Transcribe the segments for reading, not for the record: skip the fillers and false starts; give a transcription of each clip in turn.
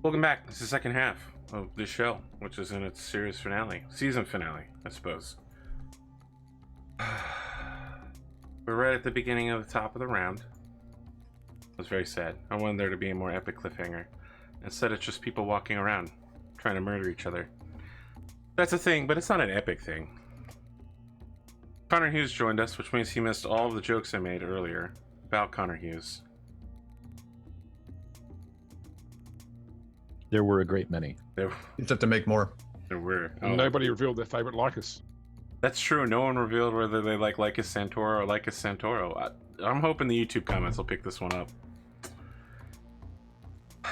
Welcome back. It's the second half of this show, which is in its series finale, season finale, I suppose. We're right at the beginning of the top of the round. It was very sad. I wanted there to be a more epic cliffhanger. Instead, it's just people walking around, trying to murder each other. That's a thing, but it's not an epic thing. Connor Hughes joined us, which means he missed all of the jokes I made earlier about Connor Hughes. There were a great many. You just have to make more. There were. Oh. Nobody revealed their favorite Lycus. That's true. No one revealed whether they like Lycus Santoro or Lycus Santoro. I'm hoping the YouTube comments will pick this one up.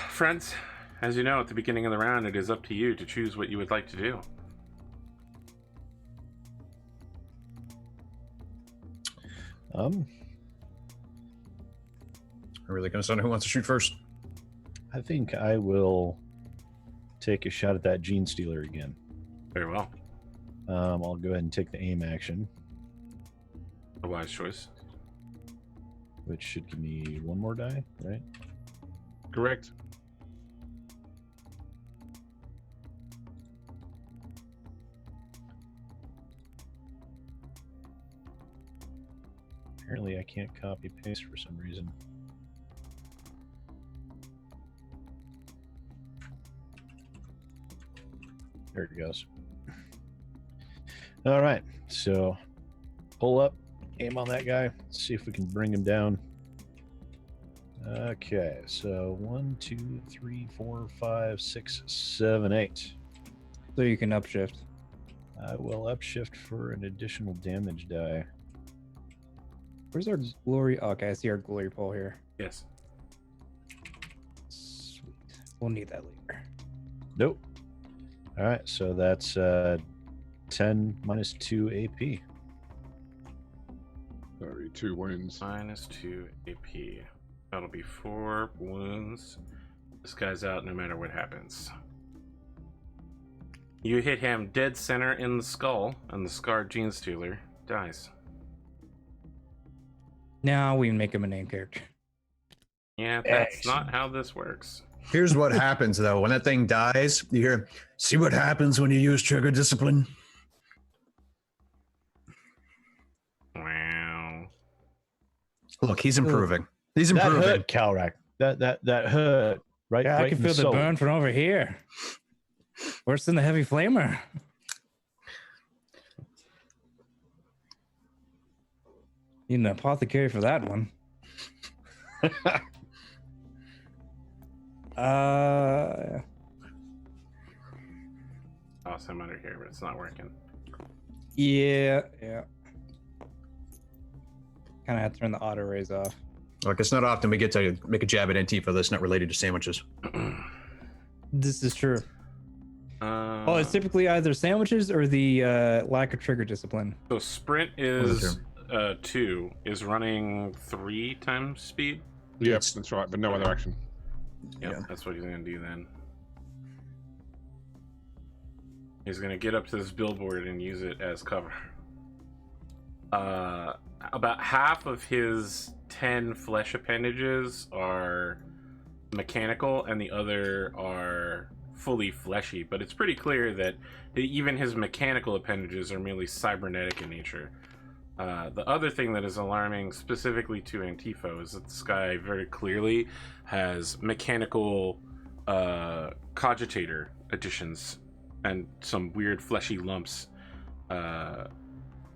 Friends, as you know, at the beginning of the round, it is up to you to choose what you would like to do. It really comes down to who wants to shoot first. I think I will take a shot at that Gene Stealer again. Very well. I'll go ahead and take the aim action. A wise choice. Which should give me one more die, right? Correct. Apparently I can't copy paste for some reason. There it goes. All right, so pull up, aim on that guy, see if we can bring him down. Okay, so 1, 2, 3, 4, 5, 6, 7, 8. So you can upshift. I will upshift for an additional damage die. Where's our glory? Okay, I see our glory pole here. Yes. Sweet. We'll need that later. Nope. All right, so that's 10 minus 2 AP. Sorry, 2 wounds. Minus 2 AP. That'll be 4 wounds. This guy's out no matter what happens. You hit him dead center in the skull, and the scarred Gene Stealer dies. Now we can make him a name character. Yeah, that's not how this works. Here's what happens, though. When that thing dies, you hear, see what happens when you use trigger discipline? Wow. Look, he's improving. He's improving. That hurt, Kalrak. That hurt. Right, Yeah, right I can in feel the soul. burn from over here. Worse than the heavy flamer. Need an apothecary for that one. Toss him under here, but it's not working. Yeah. Kind of have to turn the auto raise off. Look, it's not often we get to make a jab at Antipho that's not related to sandwiches. This is true. Oh, it's typically either sandwiches or the lack of trigger discipline. So sprint is 2. Is running 3 times speed? Yep, that's right, but no other action. Yep, Yeah. that's what he's gonna do then. He's gonna get up to this billboard and use it as cover. About half of his 10 flesh appendages are mechanical and the other are fully fleshy, but it's pretty clear that even his mechanical appendages are merely cybernetic in nature. The other thing that is alarming specifically to Antipho is that this guy very clearly has mechanical cogitator additions and some weird fleshy lumps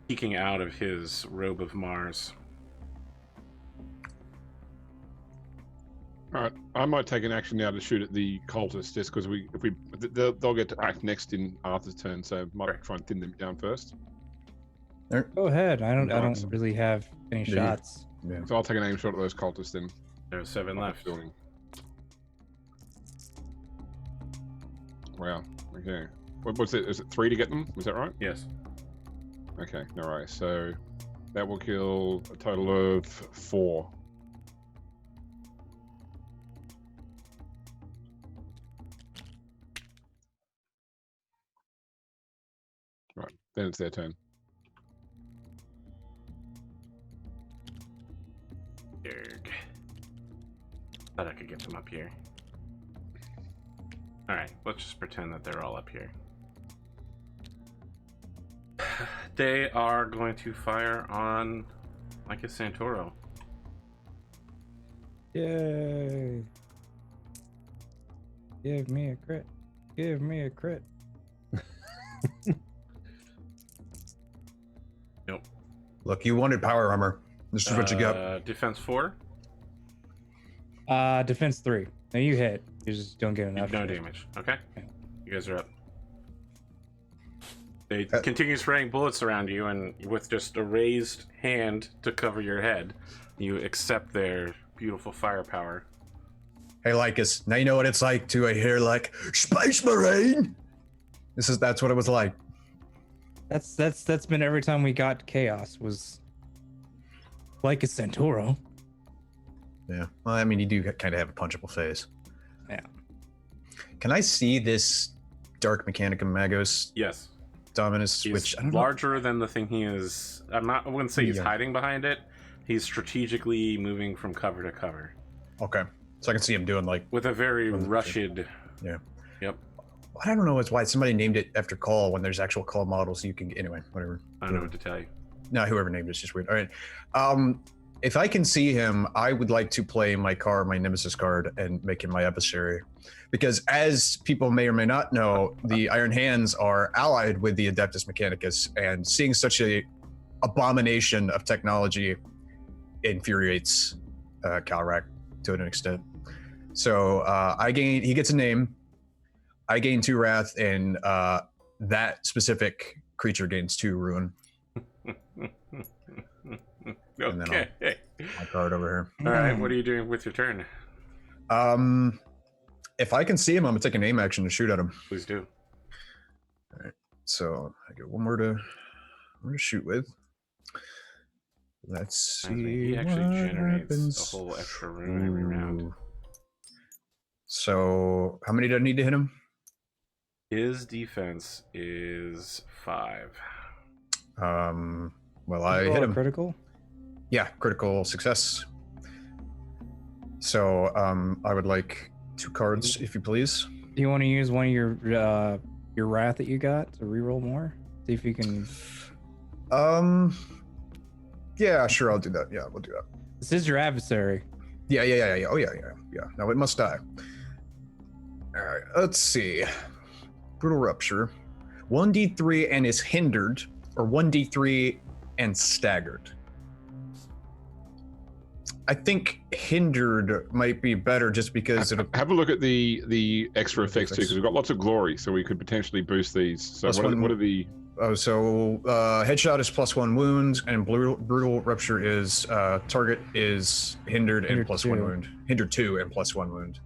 peeking out of his robe of Mars. All right, I might take an action now to shoot at the cultists, just because they'll get to act next in Arthur's turn, so I might try and thin them down first. Go ahead. I don't really have any Yeah. shots. Yeah. So I'll take an aim shot at those cultists then. There's 7 left. Building. Wow. Okay. What's it? Is it 3 to get them? Was that right? Yes. Okay. All right. So that will kill a total of 4. Right. Then it's their turn. Derg. Thought I could get them up here. All right, let's just pretend that they're all up here. They are going to fire on Lycus Santoro. Yay! Give me a crit. Give me a crit. Nope. Look, you wanted power armor. This is what you got. Defense 4. Defense 3. Now you hit. You just don't get enough. No shit. damage. Okay. Yeah. You guys are up. They continue spraying bullets around you, and with just a raised hand to cover your head, you accept their beautiful firepower. Hey, Lycus, now you know what it's like to hear like Space Marine. That's what it was like. That's been every time we got chaos was like a Centauro. Yeah. Well, I mean, you do kind of have a punchable face. Yeah. Can I see this Dark Mechanicum Magos Yes. Dominus? He's which I don't know. larger than the thing he is. I wouldn't say he's hiding behind it. He's strategically moving from cover to cover. Okay. So I can see him doing like. With a very rushed. Yeah. Yep. I don't know why somebody named it after Call when there's actual Call models. You can anyway, whatever. I don't know what to tell you. No, whoever named it's just weird. All right. If I can see him, I would like to play my Nemesis card, and make him my adversary. Because as people may or may not know, the Iron Hands are allied with the Adeptus Mechanicus, and seeing such a abomination of technology infuriates Kalrak to an extent. So he gets a name, I gain 2 wrath, and that specific creature gains 2 ruin. And then Okay. my card over here. All right. What are you doing with your turn? If I can see him, I'm gonna take a name action to shoot at him. Please do. All right. So I get one more to shoot with. Let's see. He actually what generates happens. a whole extra rune every round. Ooh. So how many do I need to hit him? His defense is 5. Well, I hit him. Critical. Yeah, critical success. So I would like 2 cards, if you please. Do you want to use one of your wrath that you got to reroll more? See if you can. Yeah, sure, I'll do that. Yeah, we'll do that. This is your adversary. Yeah. Oh yeah. Now it must die. All right, let's see. Brutal Rupture. 1d3 and is hindered, or 1d3 and staggered. I think hindered might be better, just because it'll have a look at the extra effects too, because we've got lots of glory, so we could potentially boost these. So what are the? Oh, so headshot is +1 wounds, and brutal rupture is target is hindered and +1 wound. Hindered 2 and +1 wound.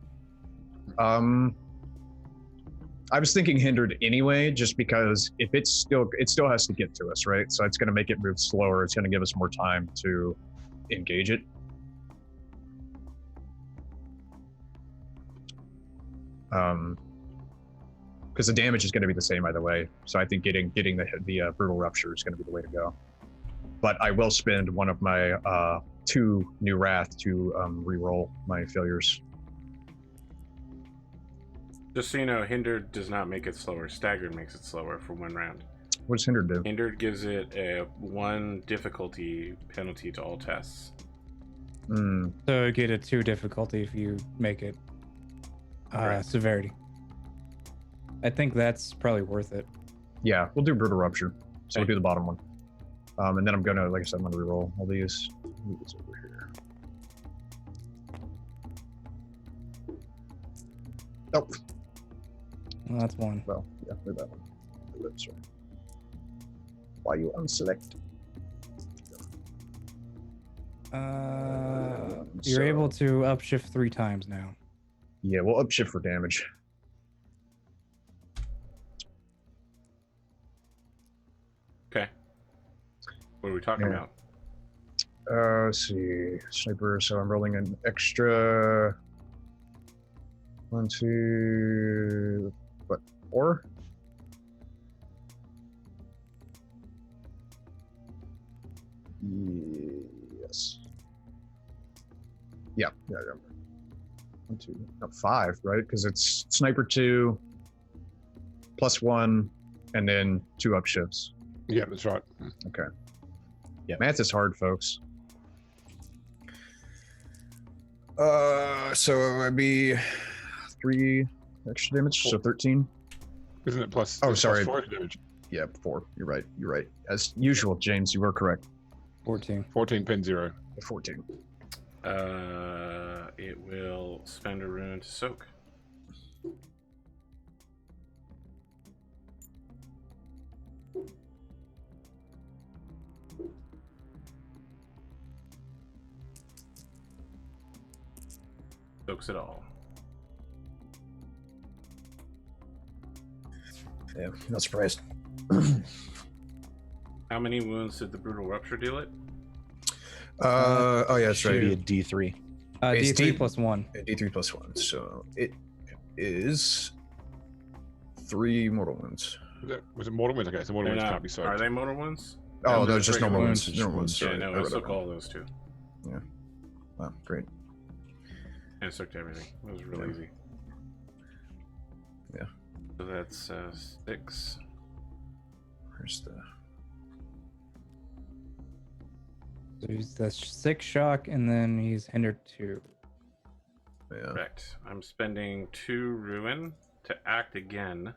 I was thinking hindered anyway, just because if it still has to get to us, right? So it's going to make it move slower. It's going to give us more time to engage it. Because the damage is going to be the same either way. So I think getting the brutal rupture is going to be the way to go. But I will spend one of my 2 new wrath to re-roll my failures. Just so you know, hindered does not make it slower. Staggered makes it slower for 1 round. What does hindered do? Hindered gives it a 1 difficulty penalty to all tests. So you get a 2 difficulty if you make it severity. I think that's probably worth it. Yeah, we'll do brutal rupture. So we'll do the bottom one. And then I'm gonna, like I said, I'm gonna re-roll all these. Move this over here. Oh. Well, that's 1. Well, yeah, leave that one. Sorry. Why you unselect? You're able to upshift 3 times now. Yeah, we'll upshift for damage. Okay. What are we talking about? Let's see. Sniper, so I'm rolling an extra 1, 2, what, 4? Yes. Yeah. 1, 2, no, 5, right? Because it's sniper 2, +1, and then 2 up shifts. Yeah, that's right. Okay. Yeah. Math is hard, folks. So it'd be 3 extra damage, so 13. Isn't it plus? Oh, it's sorry. Plus 4 damage. Yeah, 4. You're right. You're right. As usual, James, you were correct. 14. 14 pen 0. 14. It will spend a rune to soak. Soaks it all. Yeah, not surprised. How many wounds did the brutal rupture deal it? Oh yeah, that's Should right. be a D3. It's D3 D- plus 1. D3 plus 1. So it is 3 mortal wounds. Was it mortal wounds? Okay, so mortal They're wounds not- can't be soaked. Are they mortal wounds? Oh, Yeah, those just regular normal wounds. wounds. Normal wounds. Yeah, Sorry. no, I I read soak that wrong. all those too. Wow, great. And soaked everything. It was real Yeah. easy. Yeah. So that's 6. Where's the? So he's the 6 shock, and then he's hindered 2. Yeah. Correct. I'm spending 2 ruin to act again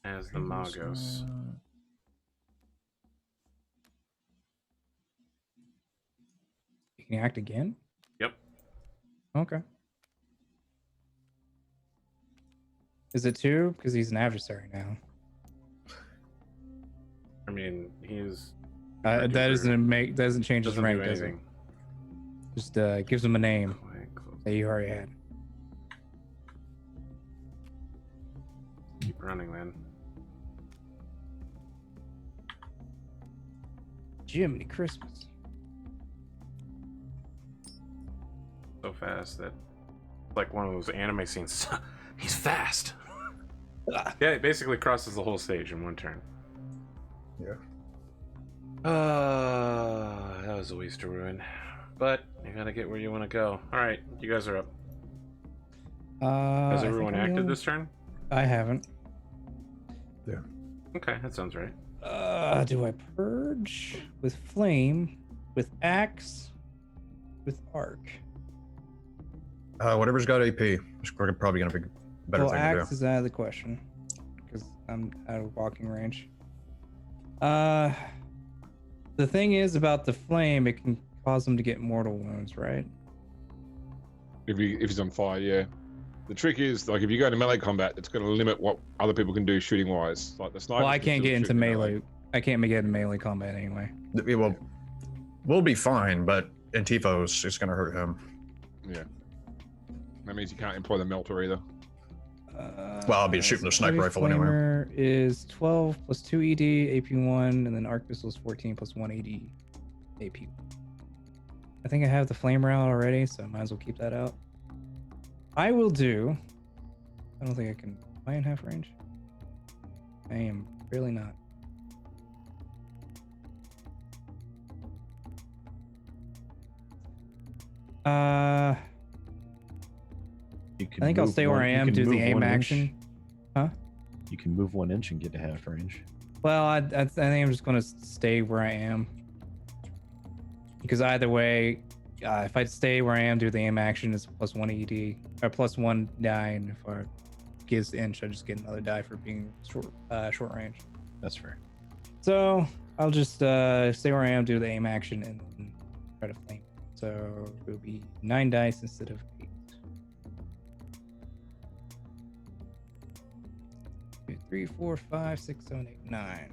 as the Magos. You can act again? Yep. Okay. Is it 2? Because he's an adversary now. I mean, he's That doesn't change his doesn't rank, do does it? anything. Just gives him a name Quite close. that you already had. Keep running then. Jiminy Christmas. So fast that like one of those anime scenes. He's fast. Yeah, it basically crosses the whole stage in one turn. Yeah. That was a waste of ruin. But you gotta get where you want to go. Alright, you guys are up. Has everyone acted this turn? I haven't. Okay, that sounds right. Do I purge with flame, with axe, with arc? Whatever's got AP. It's probably gonna be a better Well, thing axe to is out of the question because I'm out of walking range. The thing is about the flame, it can cause him to get mortal wounds, right? If he's on fire, yeah. The trick is, like, if you go into melee combat, it's going to limit what other people can do shooting wise. Like the sniper. Well, I can't get into melee. I can't get into melee combat anyway. do. Well, we'll be fine, but Antipho's is gonna hurt him. Yeah. That means you can't employ the melter either. Well, I'll be shooting the sniper rifle anyway. Flamer is 12 plus 2 ED, AP1, and then arc pistol is 14 plus 1 AD, AP. I think I have the flamer out already, so I might as well keep that out. I will do. I don't think I can. Am I in half range? I am really not. You can I think I'll move stay where one- I you am, can do the move aim 1 inch. action. Huh? You can move 1 inch and get to half range. Well, I think I'm just going to stay where I am. Because either way, if I stay where I am, do the aim action, it's plus 1 ED, or plus 1 die, and if I get the inch, I just get another die for being short range. That's fair. So I'll just stay where I am, do the aim action, and try to flame. So it will be 9 dice instead of 8. 2, 3, 4, 5, 6, 7, 8, 9.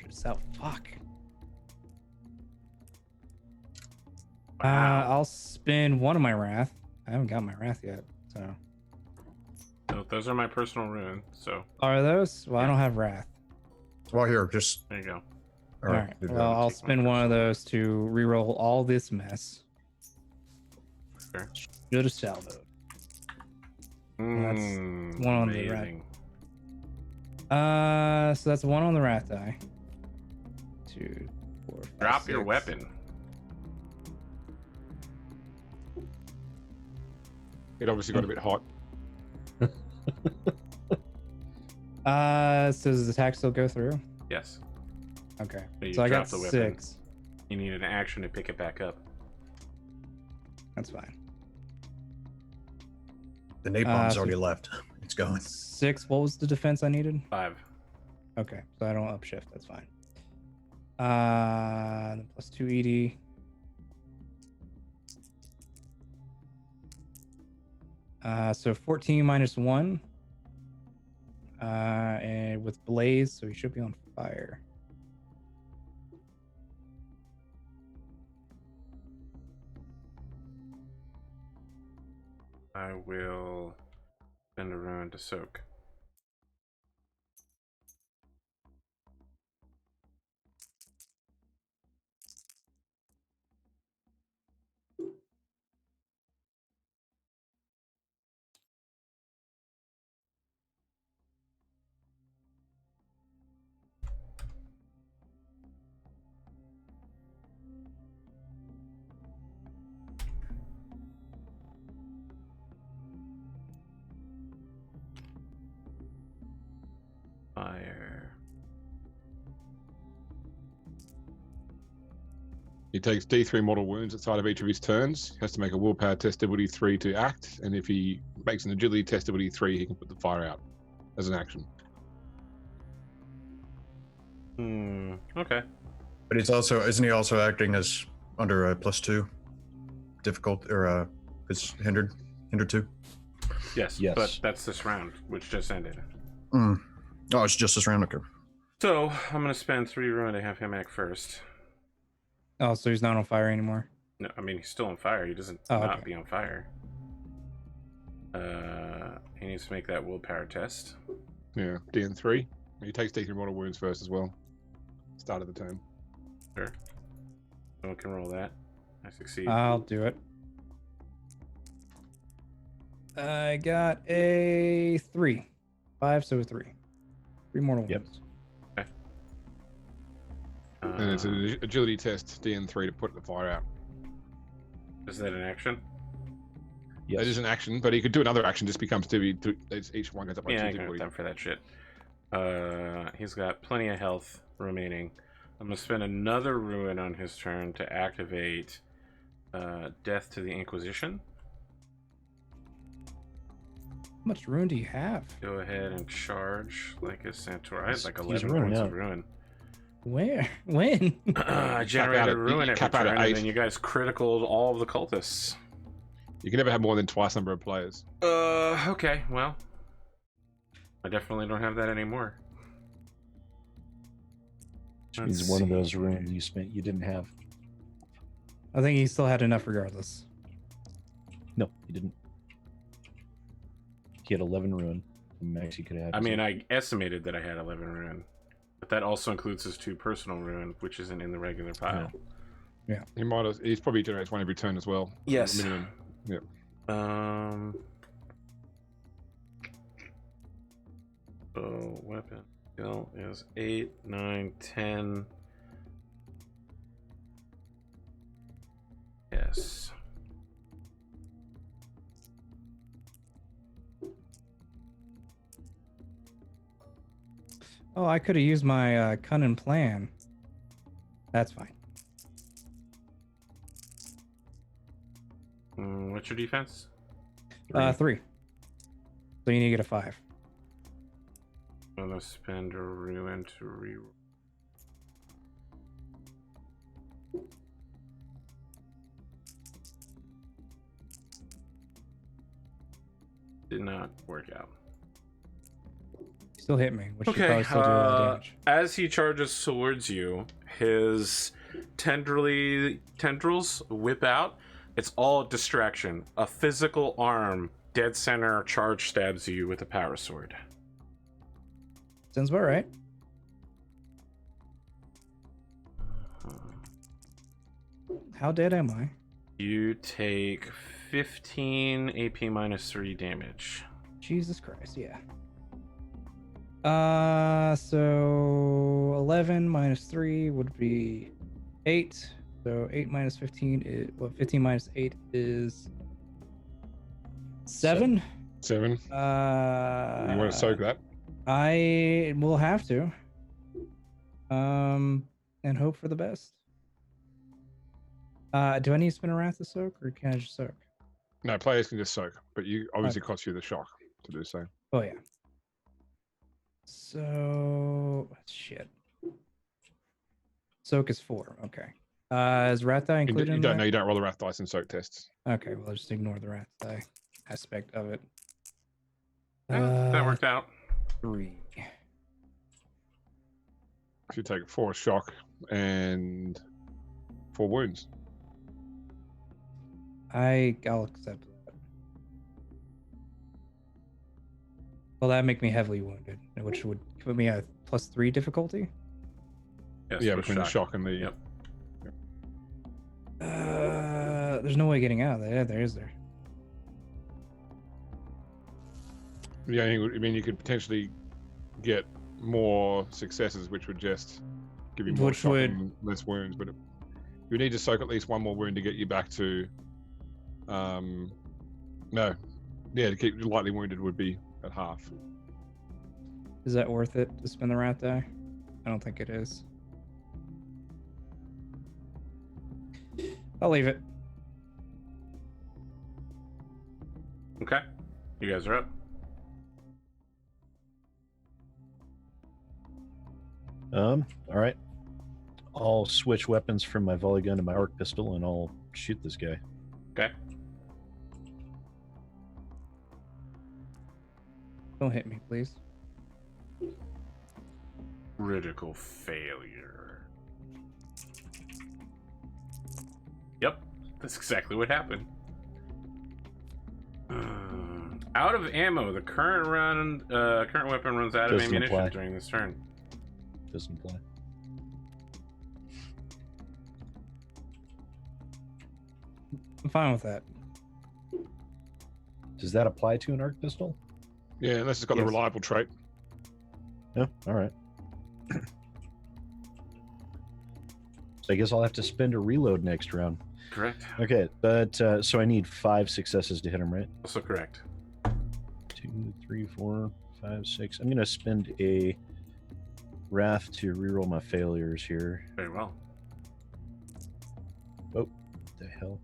So fuck. Wow. I'll spend one of my wrath. I haven't got my wrath yet, so. So those are my personal runes. So Are those? Well, I don't have wrath. Well, here, just. there you go. All right. Well, I'll spend one of those to reroll all this mess. Fair. Should have salvoed. That's one on the right. Amazing. So that's 1 on the Wrath die. 2, 4, 5, Drop your 6. weapon. It obviously got a bit hot. So does the attack still go through? Yes. Okay. But you So I got dropped the weapon. 6. You need an action to pick it back up. That's fine. The napalm's so- already left. It's going. 6. What was the defense I needed? 5. Okay, so I don't upshift. That's fine. Then plus 2 ED. So 14 minus 1. And with blaze, so he should be on fire. I will send a rune to soak. Fire. He takes D3 mortal wounds at the start of each of his turns. He has to make a willpower test ability 3 to act, and if he makes an agility test ability 3, he can put the fire out as an action. Okay. But isn't he also acting as under a +2 difficult, or it's hindered 2? Yes. Yes. But that's this round, which just ended. Oh, it's just this round. Okay. So I'm gonna spend 3 rune to have him act first. Oh, so he's not on fire anymore. No, I mean he's still on fire. He doesn't Oh, not okay. be on fire. He needs to make that willpower test. Yeah, DN3. He takes D3 mortal wounds first as well. Start of the turn. Sure. Someone can roll that. I succeed. I'll do it. I got a 3. 5, so 3. 3 mortal Yep. wounds. And it's an agility test, DN3, to put the fire out. Is that an action? Yes. It is an action, but he could do another action, just becomes each one goes up by Yeah, 2 I can have difficulty. time for that shit. He's got plenty of health remaining. I'm gonna spend another ruin on his turn to activate Death to the Inquisition. How much rune do you have? Go ahead and charge like a centaur. I had like He's 11 ruined points now. of ruin. Where? When? I generated at- ruin you every cap out turn, at and 8. then you guys criticaled all of the cultists. You can never have more than twice the number of players. Okay, well, I definitely don't have that anymore. Which means Let's one of see. those runes you didn't have. I think he still had enough regardless. No, he didn't. He had 11 ruin. Max he could have. I mean, I estimated that I had 11 ruin, but that also includes his 2 personal ruin, which isn't in the regular pile. He's probably generates 1 every turn as well. Yes. Minimum. Yep. So weapon skill is 8, 9, 10. Yes. Oh, I could have used my cunning plan. That's fine. What's your defense? 3. So you need to get a 5. I'm gonna spend a ruin to reroll. Did not work out. Still hit me, which should Okay, probably still do a lot of damage. as he charges towards you, his tendrils whip out. It's all a distraction. A physical arm, dead center, charge stabs you with a power sword. Sounds about right. How dead am I? You take 15 AP minus 3 damage. Jesus Christ, yeah. So 11 minus 3 would be 8. So 8 minus 15 is, well, 15 minus 8 is 7. 7. You want to soak that? I will have to. And hope for the best. Do I need to spin a Wrath to soak, or can I just soak? No, players can just soak, but you obviously cost you the shock to do so. Oh yeah. So shit. Soak is 4. Okay. Is Wrath die You, included? you in don't that? know. You don't roll the Wrath dice and soak tests. Okay, well, I'll just ignore the Wrath die aspect of it. Yeah, that worked out. 3. If you take 4 shock and 4 wounds. I'll accept that. Well, that'd make me heavily wounded, which would put me at +3 difficulty. Yes, Yeah, with between the shock and the. Yep. There's no way getting out of there. There is there. Yeah, I mean, you could potentially get more successes, which would just give you more Which shock would- and less wounds. But you need to soak at least 1 more wound to get you back to. No, yeah, to keep you lightly wounded would be at half. Is that worth it to spin the Wrath die? I don't think it is. I'll leave it. Okay. You guys are up. All right. I'll switch weapons from my volley gun to my arc pistol, and I'll shoot this guy. Okay. Don't hit me, please. Critical failure. Yep, that's exactly what happened. Out of ammo. The current weapon runs out of Doesn't ammunition apply. during this turn. Doesn't apply. I'm fine with that. Does that apply to an arc pistol? Yeah, unless it's got the Yes. reliable trait. No. All right. So I guess I'll have to spend a reload next round. Correct. Okay, but so I need 5 successes to hit him, right? Also correct. 2, 3, 4, 5, 6. I'm gonna spend a wrath to reroll my failures here. Very well. Oh, the hell!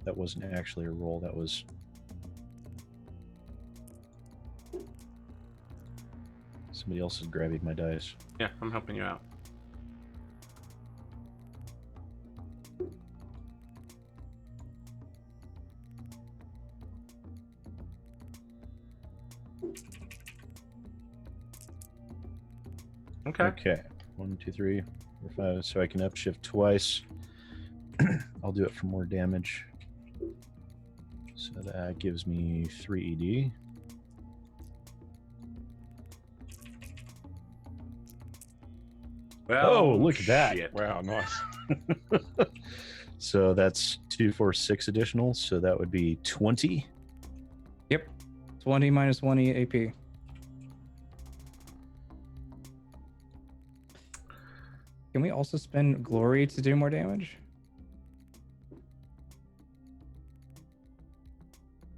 That wasn't actually a roll. That was. Somebody else is grabbing my dice. Yeah, I'm helping you out. Okay. Okay. 1, 2, 3, 4, 5. So I can upshift twice. I'll do it for more damage. So that gives me 3 ED. Well, Oh, look at that. shit. Wow, nice. So that's 2, 4, 6 additional. So that would be 20. Yep. 20 minus 1 AP. Can we also spend glory to do more damage?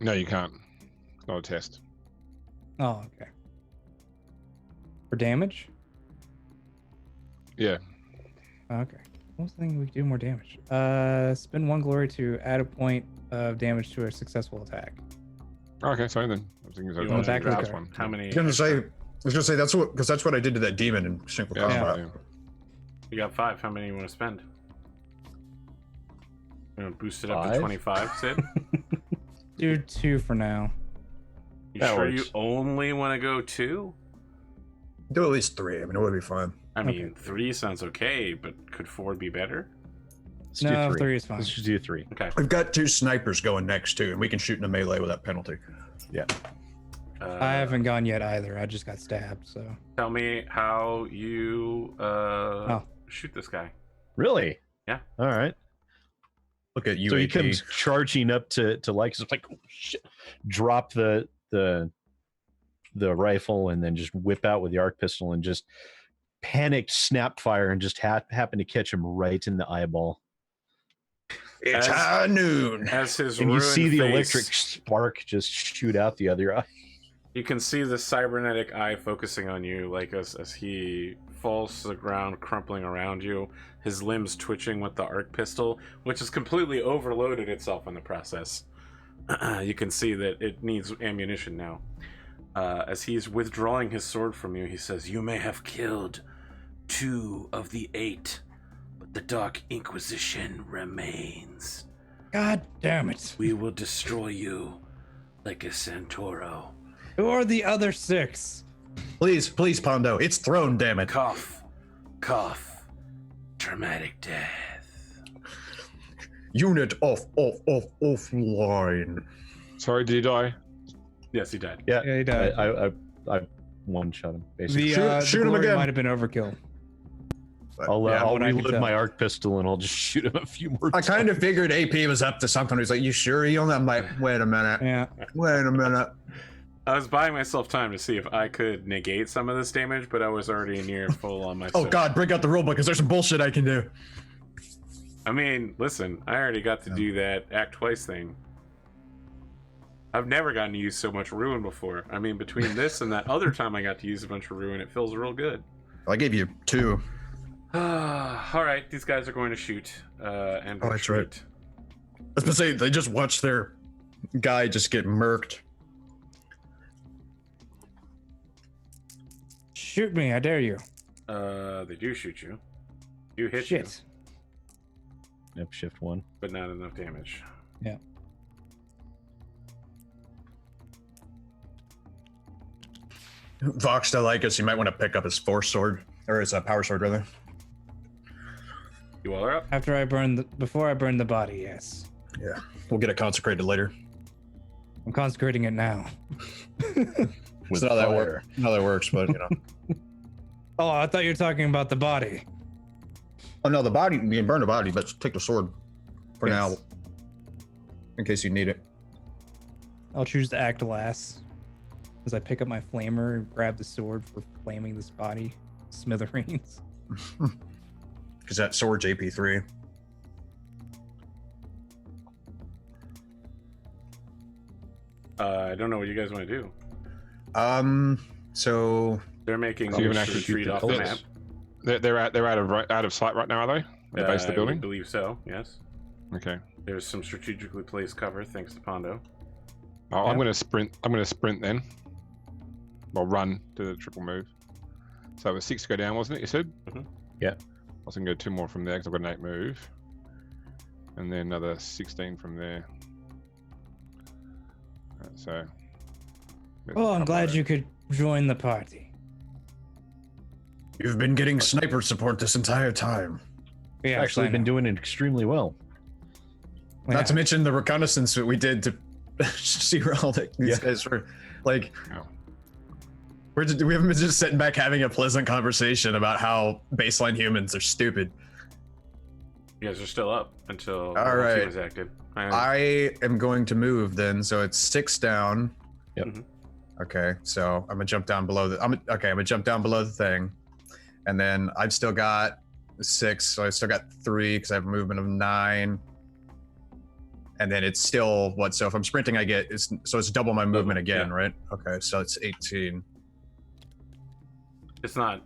No, you can't. It's not a test. Oh, okay. For damage? Yeah. Okay. What was the thing we could do more damage? Spend 1 glory to add a point of damage to a successful attack. Okay, so then I was thinking You it want was to back of the grab card. one. How many? I was gonna say that's what I did to that demon in single Yeah, combat. yeah. You got 5. How many you want to spend? You want to boost it up to 5? 25, Sid? Do 2 for now. You That sure works. you only want to go 2? Do at least 3. I mean, it would be fine. I mean, 3 sounds okay, but could 4 be better? Let's No, do 3 is fine. Let's just do 3. Okay. We've got 2 snipers going next too, and we can shoot in a melee without penalty. I haven't gone yet either. I just got stabbed, so. Tell me how you shoot this guy. Really? Yeah. All right. Look at you. So he comes charging up to Lycus. It's like, oh, shit. Drop the the rifle and then just whip out with the arc pistol and just panicked snap fire and just happen to catch him right in the eyeball. It's high noon. As his And you see ruined the face, electric spark just shoot out the other eye. You can see the cybernetic eye focusing on you, like as he falls to the ground, crumpling around you, his limbs twitching with the arc pistol, which has completely overloaded itself in the process. You can see that it needs ammunition now. As he's withdrawing his sword from you, he says, "You may have killed 2 of the 8, but the Dark Inquisition remains. God damn it. We will destroy you like a Centauro." Who are the other 6? Please, Pondo. It's throne, damn it. Cough, cough, traumatic death. Unit offline. Sorry, did he die? Yes, he died. Yeah, Yeah, he died. I one shot him basically. Shoot him glory again. might have been overkill. I'll what I can reload tell. my arc pistol and I'll just shoot him a few more I times. kind of figured AP was up to something. He's like, "You sure he only?" I'm like, "Wait a minute. Yeah. Wait a minute." I was buying myself time to see if I could negate some of this damage, but I was already near full on my Oh stuff. God, break out the rulebook because there's some bullshit I can do. I mean, listen, I already got to do that act twice thing. I've never gotten to use so much ruin before. I mean, between this and that other time I got to use a bunch of ruin, it feels real good. I gave you 2. All right, these guys are going to shoot and Oh, that's right. retreat. I was gonna say they just watched their guy just get murked. Shoot me, I dare you. They do shoot you. You hit you, Shit. Yep, shift 1. but not enough damage. Yeah. Vox to Lycus, you might want to pick up his force sword or his power sword rather. You all are up. Before I burn the body, yes. Yeah, we'll get it consecrated later. I'm consecrating it now. With That's how that fire. How that works, but you know. Oh, I thought you were talking about the body. Oh no, the body, you can burn the body, but take the sword for Yes. now, in case you need it. I'll choose to act last. As I pick up my flamer and grab the sword for flaming this body. Smithereens. Because that sword's AP3. I don't know what you guys want to do. So They're making So you moves haven't to actually retreat shoot off the the bullets. map. They're out of sight right now, are they? At the base of the I building. believe so. Yes. Okay. There's some strategically placed cover thanks to Pondo. Oh, Yeah. I'm gonna sprint. I'm gonna sprint then. Well, run to the triple move. So it was 6 to go down, wasn't it? You said. Mhm. Yeah. I was gonna go 2 more from there because I've got an 8 move, and then another 16 from there. Right, so. Well, I'm glad you could join the party. you've been getting sniper support this entire time. Yeah, Actually, been doing it extremely well. Not to mention the reconnaissance that we did to see where all these Yeah. guys were. Like, Oh. we haven't been just sitting back having a pleasant conversation about how baseline humans are stupid. You guys are still up until the All whole right. team is active. I am going to move then, so it's 6 down. Yep. Mhm. Okay, so I'm gonna jump down below the. I'm gonna jump down below the thing, and then I've still got 6, so I still got 3 because I have a movement of 9, and then it's still what? So if I'm sprinting, I get it's double my movement again, yeah. right? Okay, so it's 18. It's not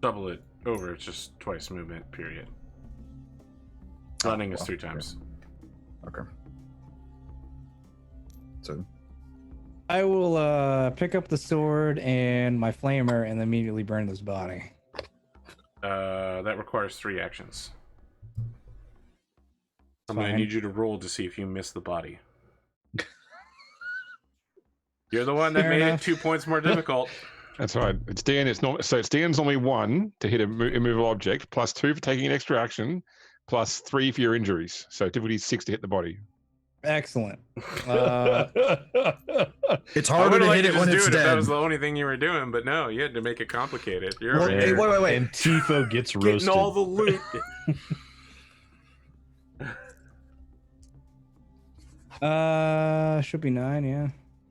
double it over, it's just twice movement, period. Running is well, 3 times. Okay. So I will pick up the sword and my flamer and immediately burn this body. That requires 3 actions. I'm going to Fine. need you to roll to see if you miss the body. You're the one that Fair made enough. it 2 points more difficult. That's right. It's Dan. It's not. So it's Dan's only 1 to hit a immovable object, plus 2 for taking an extra action, plus 3 for your injuries. So difficulty 6 to hit the body. Excellent. it's I harder would to like hit to it just when do it's it if that dead. was the only thing you were doing, but no, you had to make it complicated. You're Well, over hey, here wait. Antipho gets getting roasted. all the loot. Should be 9, yeah.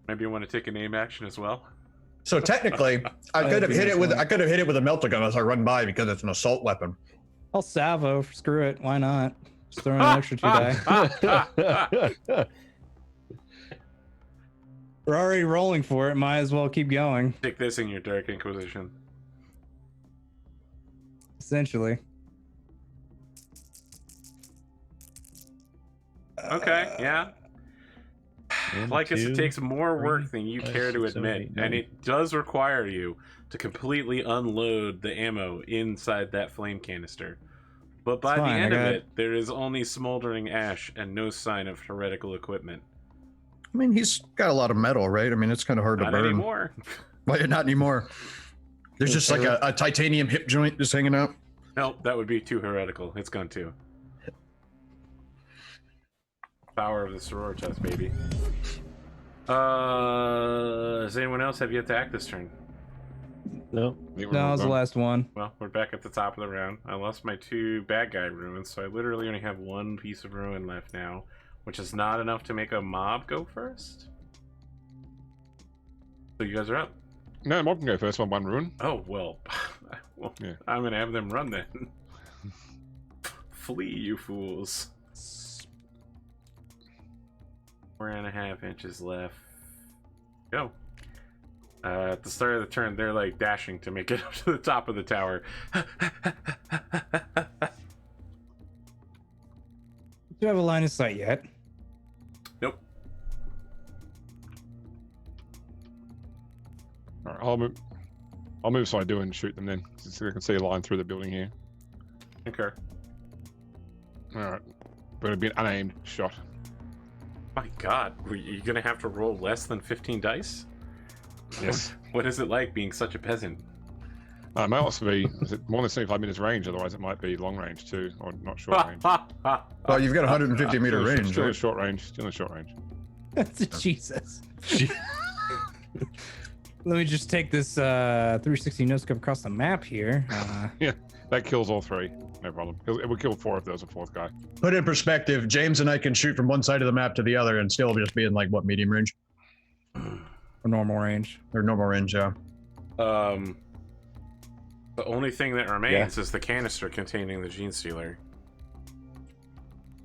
Maybe you want to take a name action as well. So technically, I could have hit it with a melter gun as I run by because it's an assault weapon. I'll salvo. Screw it. Why not? Just throw in an extra 2 die. We're already rolling for it. Might as well keep going. Stick this in your Dark Inquisition. Essentially. Okay, yeah. Lycus, it takes more work than you care to admit, and it does require you to completely unload the ammo inside that flame canister. But by the end of it, there is only smoldering ash and no sign of heretical equipment. I mean, he's got a lot of metal, right? I mean, it's kind of hard to burn. Not anymore. Well, not anymore. There's just like a titanium hip joint just hanging out. Nope, that would be too heretical. It's gone too. Power of the Sororitas, baby. Does anyone else have yet to act this turn? No. No, that was the last one. Well, we're back at the top of the round. I lost my 2 bad guy ruins, so I literally only have 1 piece of ruin left now, which is not enough to make a mob go first. So you guys are up. No, mob can go first. 1 ruin. Oh, well. Yeah. I'm going to have them run then. Flee, you fools. 4.5 inches left. Go. At the start of the turn, they're like dashing to make it up to the top of the tower. Do you have a line of sight yet? Nope. All right, I'll move so I do and shoot them then. So I can see a line through the building here. Okay. All right, but it'll be an unaimed shot. My God, are you gonna have to roll less than 15 dice? Yes. What is it like being such a peasant? It may also be more than 75 meters range, otherwise it might be long range too, or not short range. Well, you've got 150 meter range, Still in right? short range. Still in short range. Jesus. Let me just take this 360 no scope across the map here. Yeah, that kills all 3. No problem. It would kill 4 if there was a 4th guy. Put in perspective, James and I can shoot from one side of the map to the other and still just be in like what, medium range? Or normal range. Or normal range, yeah. The only thing that remains is the canister containing the Gene Stealer.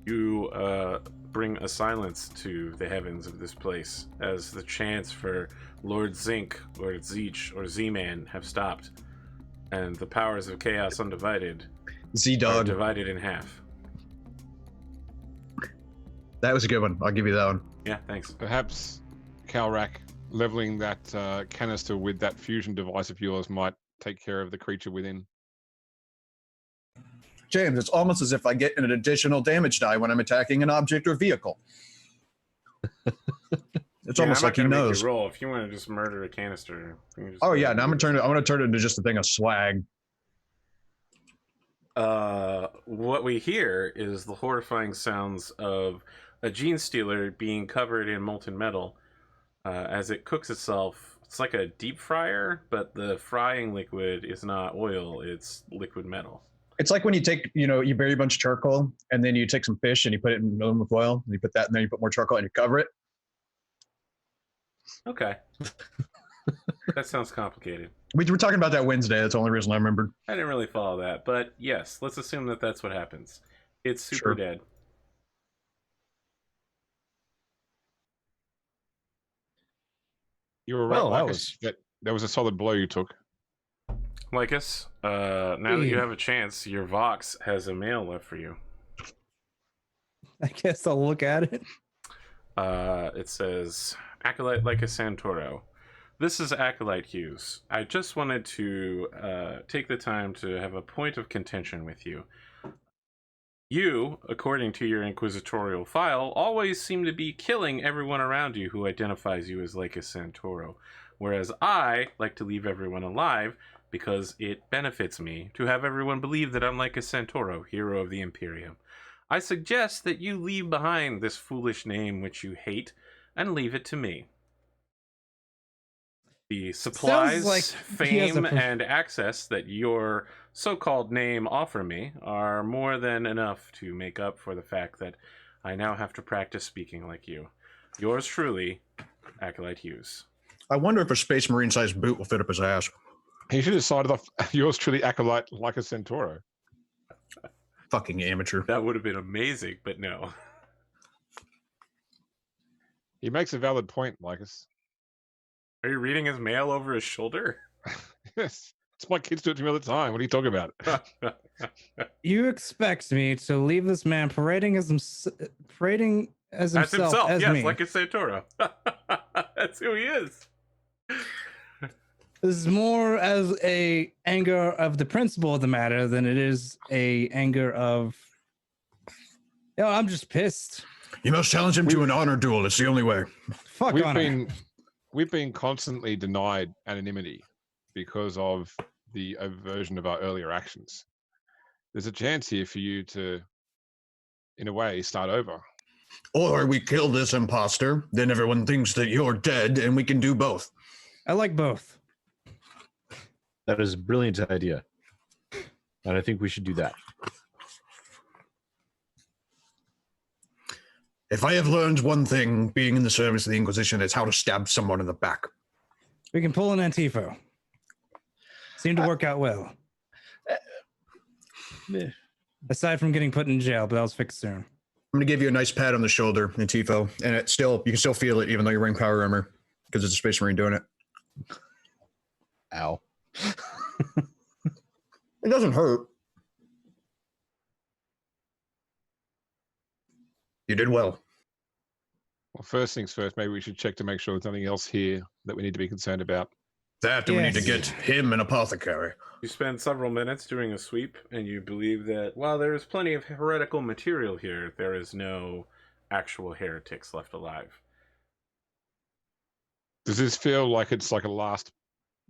You bring a silence to the heavens of this place as the chants for Lord Zink, Lord Zeech, or Z-Man have stopped, and the powers of Chaos Undivided are Z-Dog. divided in half. That was a good one. I'll give you that one. Yeah, thanks. Perhaps Kalrak leveling that canister with that fusion device of yours might take care of the creature within. James, it's almost as if I get an additional damage die when I'm attacking an object or vehicle. It's almost like he knows. Roll if you want to just murder a canister. Oh yeah, now I'm gonna turn it into just a thing of swag. What we hear is the horrifying sounds of a Gene Stealer being covered in molten metal as it cooks itself. It's like a deep fryer, but the frying liquid is not oil, it's liquid metal. It's like when you take, you bury a bunch of charcoal and then you take some fish and you put it in aluminum foil and you put that and then you put more charcoal and you cover it. Okay. That sounds complicated. We were talking about that Wednesday. That's the only reason I remembered. I didn't really follow that, but yes, let's assume that that's what happens. It's super dead. You were right, Lycus. That was a solid blow you took. Lycus, now that you have a chance, your Vox has a mail left for you. I guess I'll look at it. It says, Acolyte Lycus Santoro. This is Acolyte Hughes. I just wanted to take the time to have a point of contention with you. You, according to your Inquisitorial file, always seem to be killing everyone around you who identifies you as Lycus Santoro, whereas I like to leave everyone alive because it benefits me to have everyone believe that I'm Lycus Santoro, hero of the Imperium. I suggest that you leave behind this foolish name which you hate and leave it to me. The supplies, fame, and access that your so-called name offer me are more than enough to make up for the fact that I now have to practice speaking like you. Yours truly, Acolyte Hughes. I wonder if a Space Marine-sized boot will fit up his ass. He should have sided off yours truly, Acolyte, like a Centauro. Fucking amateur. That would have been amazing, but no. He makes a valid point, Lycus. Are you reading his mail over his shoulder? Yes. It's my kids do it to me all the time. What are you talking about? You expect me to leave this man parading as himself That's as himself, yes, me? like a Santoro. That's who he is. This is more as a anger of the principle of the matter than it is a anger of, I'm just pissed. You must challenge him to an honor duel. It's the only way. Fuck honor. We've been constantly denied anonymity because of the aversion of our earlier actions. There's a chance here for you to, in a way, start over. Or we kill this imposter, then everyone thinks that you're dead, and we can do both. I like both. That is a brilliant idea. And I think we should do that. If I have learned one thing being in the service of the Inquisition, it's how to stab someone in the back. We can pull an Antipho. Seemed to work out well. Aside from getting put in jail, but that was fixed soon. I'm going to give you a nice pat on the shoulder, Antipho, and you can still feel it even though you're wearing power armor because it's a Space Marine doing it. Ow. It doesn't hurt. You did well. Well, first things first, maybe we should check to make sure there's nothing else here that we need to be concerned about. We need to get him an apothecary. You spend several minutes doing a sweep, and you believe that while there is plenty of heretical material here, there is no actual heretics left alive. Does this feel like it's like a last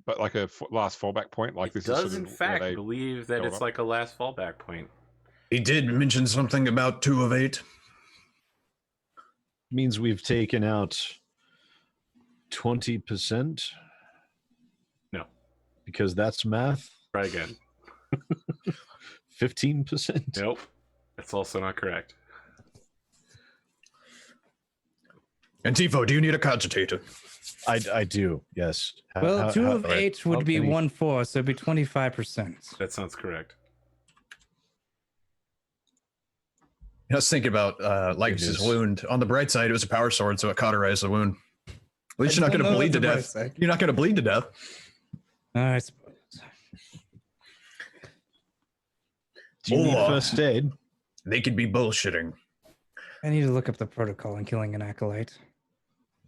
fallback point? Like this does is in fact believe that it's like a last fallback point. He did mention something about 2 of 8. Means we've taken out 20%. No. Because that's math. Try again. 15%. Nope. That's also not correct. Antipho, do you need a cogitator? I do, yes. Well, 2 of 8 would be 1/4, so it'd be 25%. That sounds correct. I was thinking about Lycus's wound. On the bright side, it was a power sword, so it cauterized the wound. At least you're not going to bleed to death. You're not going to bleed to death. I suppose. Do you need first aid? They could be bullshitting. I need to look up the protocol on killing an acolyte.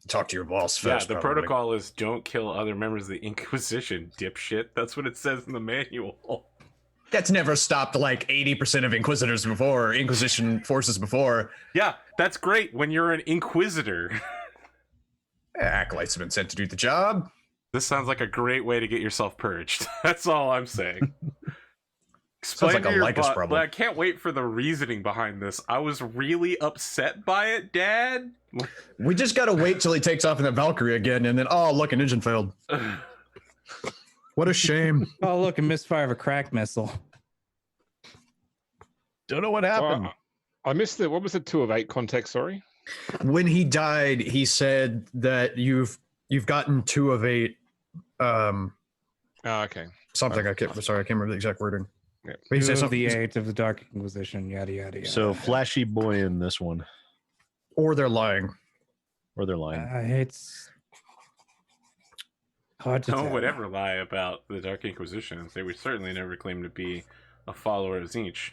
Talk to your boss first. Yeah, the protocol is don't kill other members of the Inquisition, dipshit. That's what it says in the manual. That's never stopped like 80% of Inquisitors before, Inquisition forces before. Yeah, that's great when you're an Inquisitor. Acolytes have been sent to do the job. This sounds like a great way to get yourself purged. That's all I'm saying. Sounds like a Lycus problem. But I can't wait for the reasoning behind this. I was really upset by it, Dad. We just gotta wait till he takes off in the Valkyrie again, and then, oh, look, an engine failed. What a shame. Oh, look, a misfire of a crack missile. Don't know what happened. I missed what was the 2 of 8 context, sorry? When he died, he said that you've gotten 2 of 8. Okay. Something, I can't remember the exact wording. Yeah. But he 2 said of something. the 8 of the Dark Inquisition, yada, yada, yada. So flashy boy in this one. Or they're lying. Or they're lying. It's hard to No tell. one would ever lie about the Dark Inquisition. They would certainly never claim to be a follower of Tzeentch.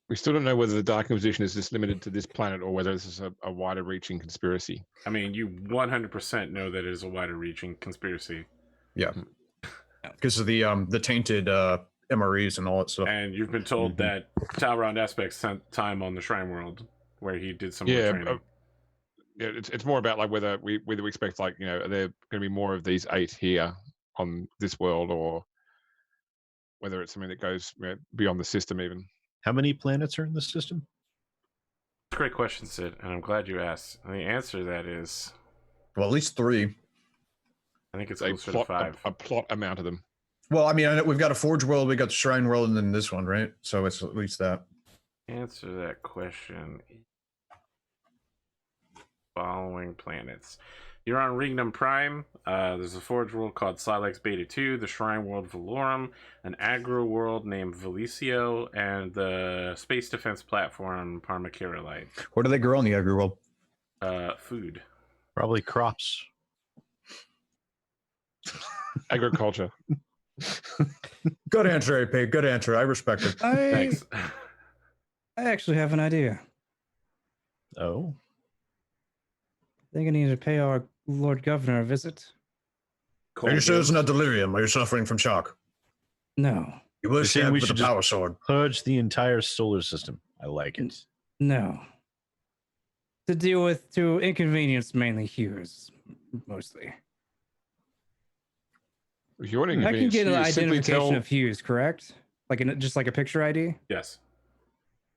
We still don't know whether the Dark Inquisition is just limited to this planet or whether this is a wider reaching conspiracy. I mean, you 100% know that it is a wider reaching conspiracy. Yeah. Because of the tainted MREs and all that stuff. And you've been told that Talrond Aspect spent time on the Shrine World where he did some more training. It's more about like whether we expect like, you know, are there going to be more of these 8 here on this world, or whether it's something that goes beyond the system even. How many planets are in the system? Great question, Sid, and I'm glad you asked. And the answer to that is, well, at least 3. I think it's closer to 5. A plot amount of them. Well, I mean, we've got a Forge World, we got the Shrine World, and then this one, right? So it's at least that. Answer that question. following planets. You're on Regnum Prime. There's a forge world called Silex Beta 2, the Shrine World Valorum, an aggro world named Valicio, and the space defense platform Parmakirolite. What do they grow in the agri world? Food. Probably crops. Agriculture. Good answer, AP. Good answer. I respect it. Thanks. I actually have an idea. Oh. I think I need to pay our Lord Governor a visit. Are you sure it's not delirium? Are you suffering from shock? No. You were You're saying stabbed we with a should just- power sword. Purge the entire solar system. I like it. No. To inconvenience mainly Hughes, mostly. If you want to I can get an you simply identification tell- of Hughes, correct? Just like a picture ID? Yes.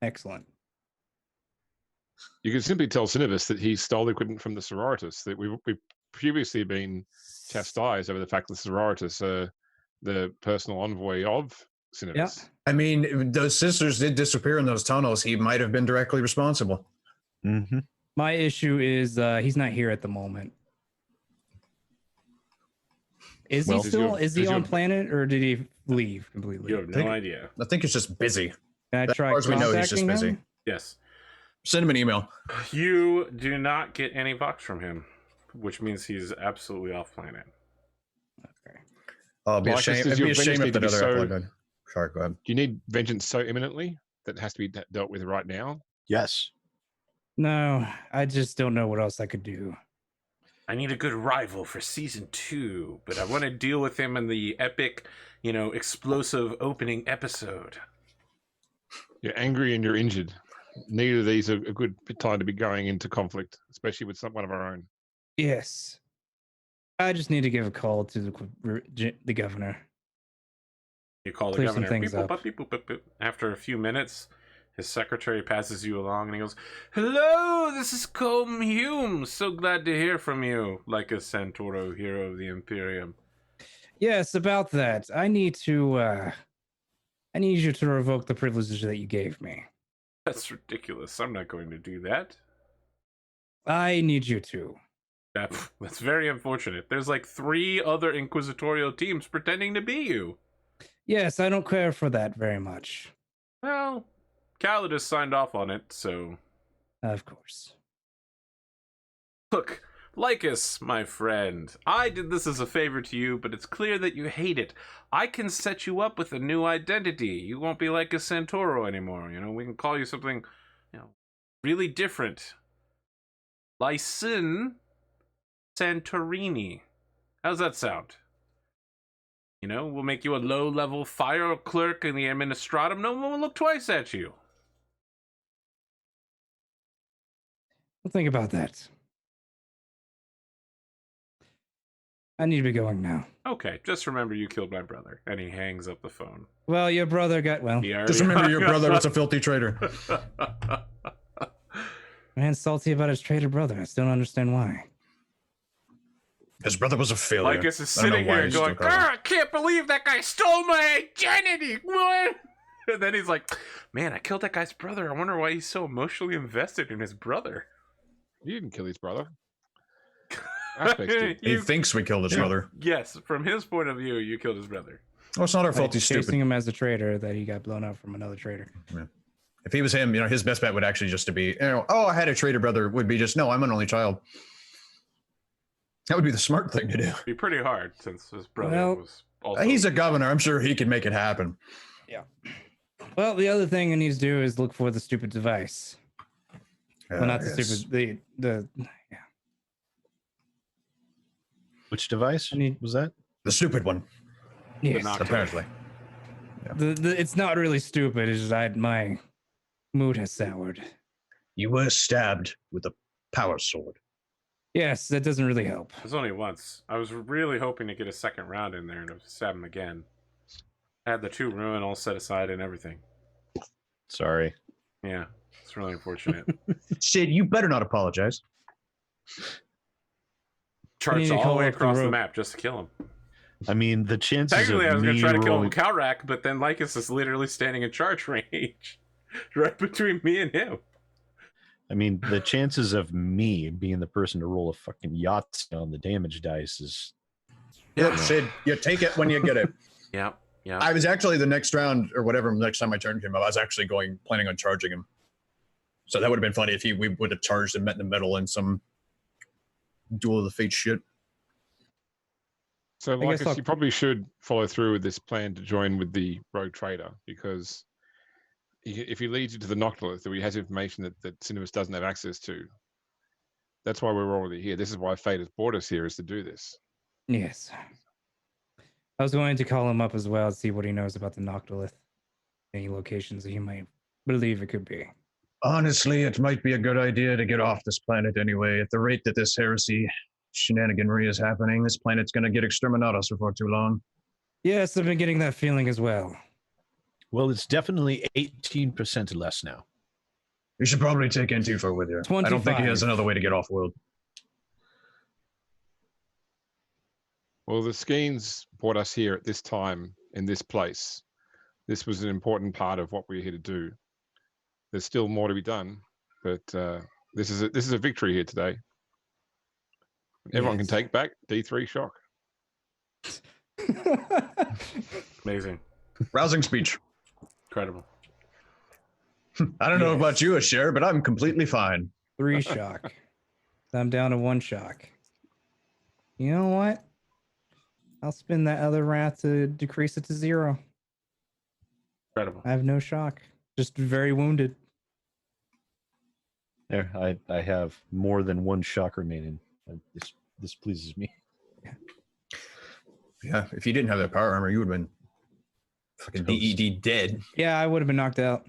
Excellent. You can simply tell Cinnabus that he stole equipment from the Sororitas. That we've previously been chastised over the fact that the Sororitas are the personal envoy of Cinnabus. Yeah. I mean, if those sisters did disappear in those tunnels. He might have been directly responsible. Mm-hmm. My issue is he's not here at the moment. Is Well, he still? Is he does on your- planet or did he leave completely? You have no Think- idea. I think it's just busy. Can I as try far as we know, he's just contacting busy. him? Yes. Send him an email. You do not get any vox from him, which means he's absolutely off planet. Okay. Oh, it'd be a Lycus, shame. does It'd be your a shame vengeance if that need to other be Acolyte died. Sorry, go ahead. Do you need vengeance so imminently that it has to be dealt with right now? Yes. No, I just don't know what else I could do. I need a good rival for season 2, but I want to deal with him in the epic, explosive opening episode. You're angry and you're injured. Neither of these are a good time to be going into conflict, especially with one of our own. Yes. I just need to give a call to the governor. You call the Clear some governor. things Beep, boop, up. boop, beep, boop, boop, boop. After a few minutes, his secretary passes you along and he goes, "Hello, this is Colm Hume. So glad to hear from you, like a Santoro hero of the Imperium." Yes, about that. I need you to revoke the privileges that you gave me. That's ridiculous. I'm not going to do that. I need you to. That's very unfortunate. There's like 3 other Inquisitorial teams pretending to be you. Yes, I don't care for that very much. Well, Calidus signed off on it, so... Of course. Look, Lycus, my friend, I did this as a favor to you, but it's clear that you hate it. I can set you up with a new identity. You won't be like a Santoro anymore, We can call you something, really different. Lycin Santorini. How's that sound? We'll make you a low-level fire clerk in the administratum. No one will look twice at you. Well, think about that. I need to be going now. Okay, just remember you killed my brother. And he hangs up the phone. Well, your brother got He already Just remember, your hung brother up. was a filthy traitor. Man's salty about his traitor brother. I still don't understand why. His brother was a failure. Lycus is I don't know sitting why here he's going, still covering. I can't believe that guy stole my identity. What? And then he's like, man, I killed that guy's brother. I wonder why he's so emotionally invested in his brother. You didn't kill his brother. Aspects did. He thinks we killed his brother. Yes, from his point of view, you killed his brother. Oh, it's not our Like, fault. He's chasing stupid. him as a traitor that he got blown up from another traitor. If he was him, his best bet would actually just to be, oh, I had a traitor brother. Would be just, no, I'm an only child. That would be the smart thing to do. It'd be pretty hard since his brother Well, was also... He's a governor. I'm sure he can make it happen. Well, the other thing I need to do is look for the stupid device. Well, not the Yes. stupid, yeah. Which device I need- was that? The stupid one, Yes. Not- apparently. It's not really stupid. It's just my mood has soured. You were stabbed with a power sword. Yes, that doesn't really help. It was only once. I was really hoping to get a second round in there and to stab him again. I had the 2 ruin all set aside and everything. Sorry. Yeah, it's really unfortunate. Sid, you better not apologize. Charged need to all the call way up the across the rope. map just to kill him. I mean, the chances Technically, of I was going me to try to kill rolling... him Kalrak, but then Lycus is literally standing in charge range. Right between me and him. I mean, the chances of me being the person to roll a fucking Yahtzee on the damage dice is. Look, Sid, you take it when you get it. Yeah. I was actually the next round or whatever, next time my turn came up, I was actually planning on charging him. So that would have been funny if we would have charged and met in the middle in some Duel of the Fates shit. So, Lycus, you probably should follow through with this plan to join with the rogue trader, because if he leads you to the Noctilith, that he has information that Cinemas doesn't have access to. That's why we're already here. This is why Fate has brought us here, is to do this. Yes. I was going to call him up as well to see what he knows about the Noctilith. Any locations that he might believe it could be. Honestly, it might be a good idea to get off this planet anyway. At the rate that this heresy shenaniganry is happening, this planet's going to get exterminados before too long. Yes, I've been getting that feeling as well. Well, it's definitely 18% less now. You should probably take Antipho with you. 25. I don't think he has another way to get off world. Well, the Skeens brought us here at this time in this place. This was an important part of what we're here to do. There's still more to be done, but this is a victory here today. Everyone can take back D3 shock. Amazing. Rousing speech. Incredible. I don't know about you, Eshairr, but I'm completely fine. 3 shock. I'm down to 1 shock. You know what? I'll spend that other wrath to decrease it to 0. Incredible. I have no shock. Just very wounded. There, I have more than 1 shock remaining. This pleases me. Yeah, if you didn't have that power armor, you would have been fucking DED dead. Yeah, I would have been knocked out.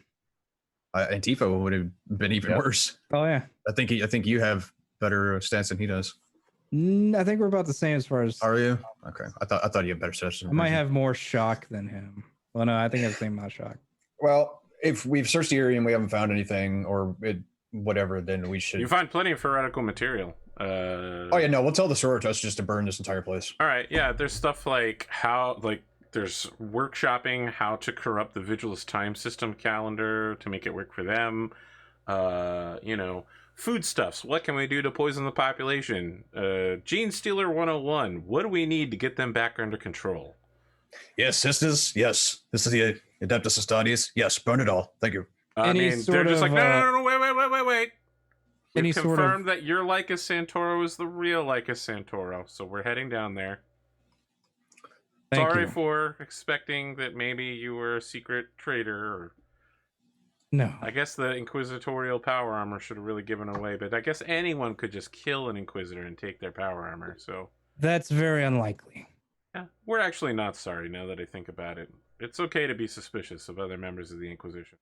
Antipho would have been even worse. Oh yeah. I think you have better stance than he does. I think we're about the same as far as. Are you? Okay. I thought you had better stance. I might have more shock than him. Well, no, I think I have the same amount of shock. Well, if we've searched the area and we haven't found anything or whatever, then we should. You find plenty of heretical material. Oh yeah, no, we'll tell the Sororitas just to burn this entire place. All right, yeah. There's stuff like there's workshopping how to corrupt the Vigilus time system calendar to make it work for them. Foodstuffs. What can we do to poison the population? Gene Stealer 101. What do we need to get them back under control? Yes, sisters. Yes, this is the Adeptus Astartes. Yes, burn it all. Thank you. I mean, they're just like, no, wait. We've confirmed that your Lycus Santoro is the real Lycus Santoro, so we're heading down there. Sorry for expecting that maybe you were a secret traitor. Or... No. I guess the Inquisitorial power armor should have really given away, but I guess anyone could just kill an Inquisitor and take their power armor, so... That's very unlikely. Yeah, we're actually not sorry now that I think about it. It's okay to be suspicious of other members of the Inquisition.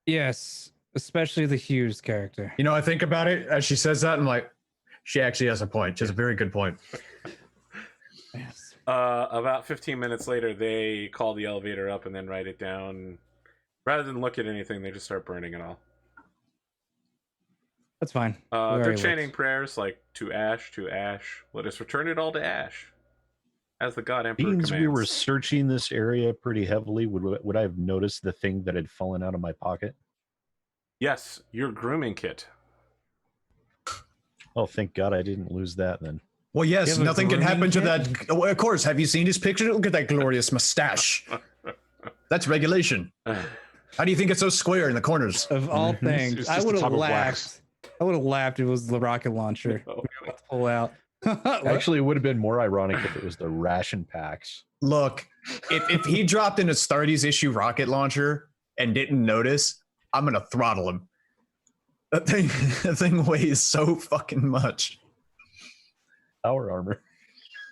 Yes, especially the Hughes character. You know, I think about it as she says that, I'm like, she actually has a point. She has a very good point. Yes. About 15 minutes later, they call the elevator up and then write it down. Rather than look at anything, they just start burning it all. That's fine. They're chanting prayers like, to ash, let us return it all to ash. As the God Emperor commands. We were searching this area pretty heavily. Would I have noticed the thing that had fallen out of my pocket? Yes, your grooming kit. Oh, thank God I didn't lose that then. Well, yes, nothing can happen to that. Oh, of course, have you seen his picture? Look at that glorious mustache. That's regulation. How do you think it's so square in the corners? Of all things, I would have laughed. I would have laughed if it was the rocket launcher. Oh, We would pull out. Actually, it would have been more ironic if it was the ration packs. Look, if he dropped an Astartes issue rocket launcher and didn't notice, I'm going to throttle him. That thing weighs so fucking much. Power armor.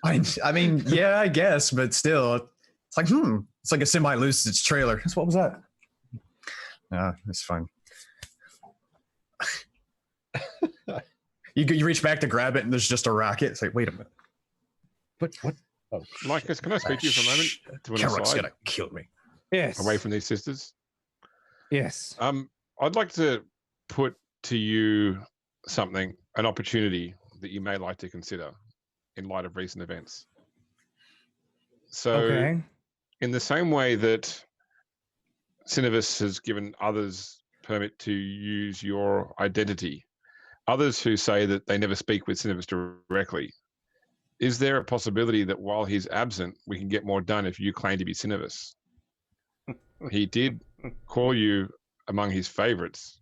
I mean, yeah, I guess, but still, it's like, it's like a semi-loose its trailer. What was that? It's fine. You reach back to grab it, and there's just a rocket. It's like, wait a minute. What? Oh, Lycus, can I speak to you for a moment? To an Kalrak's aside, gonna kill me. Yes. away from these sisters. Yes. I'd like to put to you an opportunity that you may like to consider in light of recent events. So, in the same way that Cinevis has given others permit to use your identity. Others who say that they never speak with Cinevis directly. Is there a possibility that while he's absent, we can get more done if you claim to be Cinevis? He did call you among his favorites.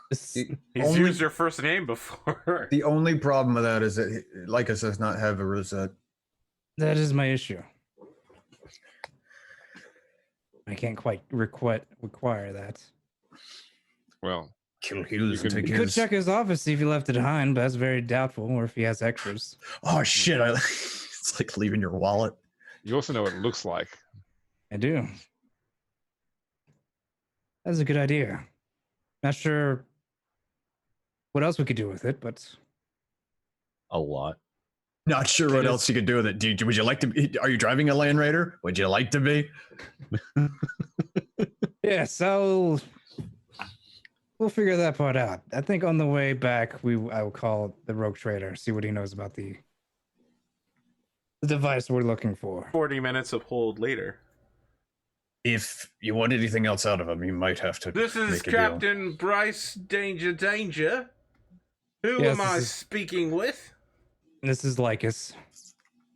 He's Only- used your first name before. The only problem with that is that Lycus does not have a rosette. That is my issue. I can't quite require that. Well, Kill Hughes and You take You could his. check his office, see if he left it behind, but that's very doubtful, or if he has extras. Oh shit! It's like leaving your wallet. you also know what it looks like. I do. That's a good idea. Not sure what else we could do with it, but A lot. Not sure It what is- else you could do with it. Would you like to? Are you driving a Land Raider? Would you like to be? yeah, so we'll figure that part out. I think on the way back, I will call the rogue trader, see what he knows about the device we're looking for. 40 minutes of hold later. If you want anything else out of him, you might have to. This is make a deal. Captain Bryce Danger. Who Yes, am I this is- speaking with? This is Lycus.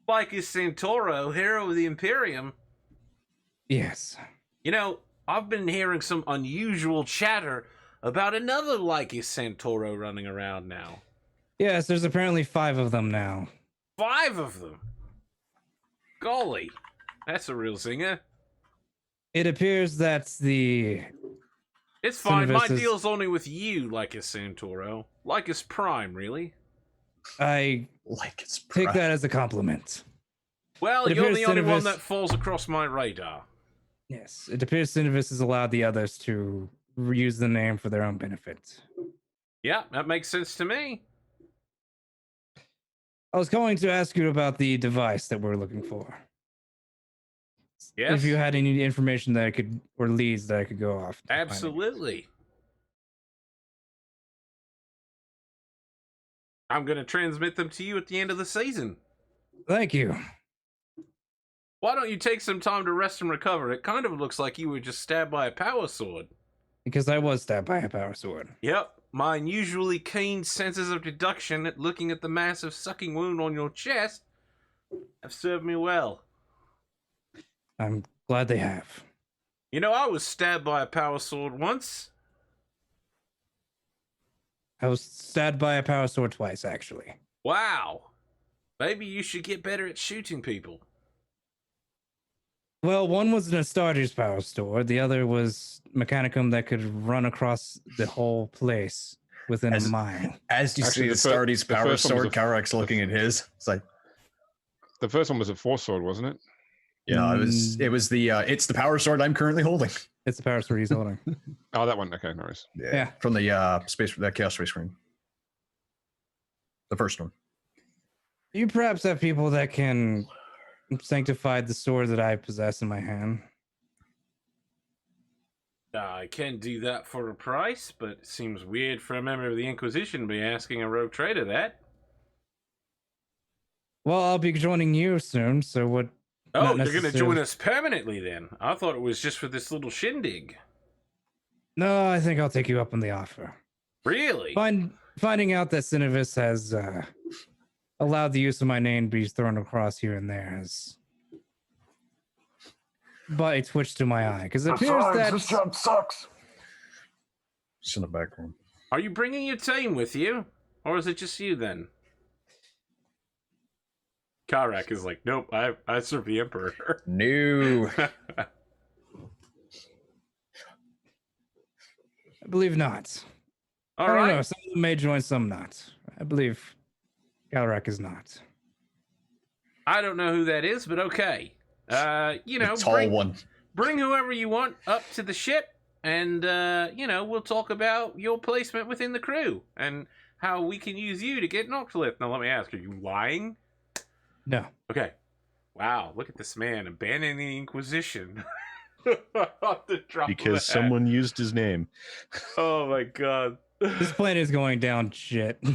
Lycus Santoro, hero of the Imperium. Yes. You know, I've been hearing some unusual chatter about another Lycus Santoro running around now. Yes, there's apparently 5 of them now. 5 of them. Golly, that's a real zinger. It appears that the It's fine. My Cinevis is- deal's only with you, Lycus Santoro. Lycus Prime, really. I Like it's take that as a compliment. Well, It you're appears the only one Cinevis- that falls across my radar. Yes, it appears Cinevis has allowed the others to reuse the name for their own benefit. Yeah, that makes sense to me. I was going to ask you about the device that we're looking for. Yes, If you had any information that I could, or leads that I could go off. to find it. absolutely. I'm going to transmit them to you at the end of the season. Thank you. Why don't you take some time to rest and recover? It kind of looks like you were just stabbed by a power sword. Because I was stabbed by a power sword. Yep, my unusually keen senses of deduction at looking at the massive sucking wound on your chest have served me well. I'm glad they have. You know, I was stabbed by a power sword once. I was stabbed by a power sword twice, actually. Wow. Maybe you should get better at shooting people. Well, one was an Astartes power sword. The other was Mechanicum that could run across the whole place within As- a mile. As you Actually, see the Stardy's the power first one was sword, a- Kalrak's looking at his. It's like, The first one was a force sword, wasn't it? yeah, it was the it's the power sword I'm currently holding. It's the power sword he's holding. Oh, that one. Okay, no worries. Yeah. From the that chaos space screen. The first one. You perhaps have people that can sanctify the sword that I possess in my hand. I can do that for a price, but it seems weird for a member of the Inquisition to be asking a rogue trader that. Well, I'll be joining you soon, so what? Oh, Not you're going to necessarily. join us permanently then? I thought it was just for this little shindig. No, I think I'll take you up on the offer. Really? Finding out that Cinevis has allowed the use of my name to be thrown across here and there has brought a twitch to my eye, because it appears that job sucks. It's in the back room. Are you bringing your team with you? Or is it just you then? Kalrak is like, nope, I serve the Emperor. No. I believe not. All I don't right. know. Some of them may join, some not. I believe Kalrak is not. I don't know who that is, but okay. You know, The tall one. bring whoever you want up to the ship, and you know, we'll talk about your placement within the crew and how we can use you to get Noctilith. Now, let me ask: are you lying? No. Okay. Wow, look at this man abandoning the Inquisition. Off the drop of Because a hat. someone used his name. Oh my god. This planet is going down shit. And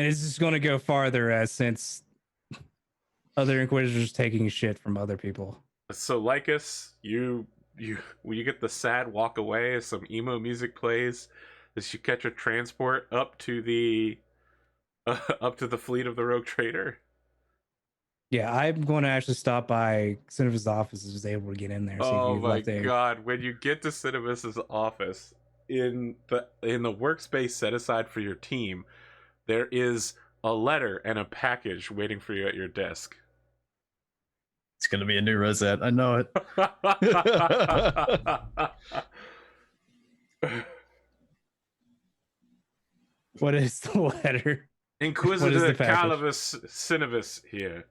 it's just going to go farther as since other Inquisitors taking shit from other people. So, Lycus, you you get the sad walk away as some emo music plays as you catch a transport up to the fleet of the rogue trader. Yeah, I'm going to actually stop by Cineva's office if he's able to get in there. See if Oh he my left a... god! When you get to Cinemas's office, in the workspace set aside for your team, there is a letter and a package waiting for you at your desk. It's gonna be a new rosette. I know it. What is the letter? Inquisitor package? Calibus Cinevis here.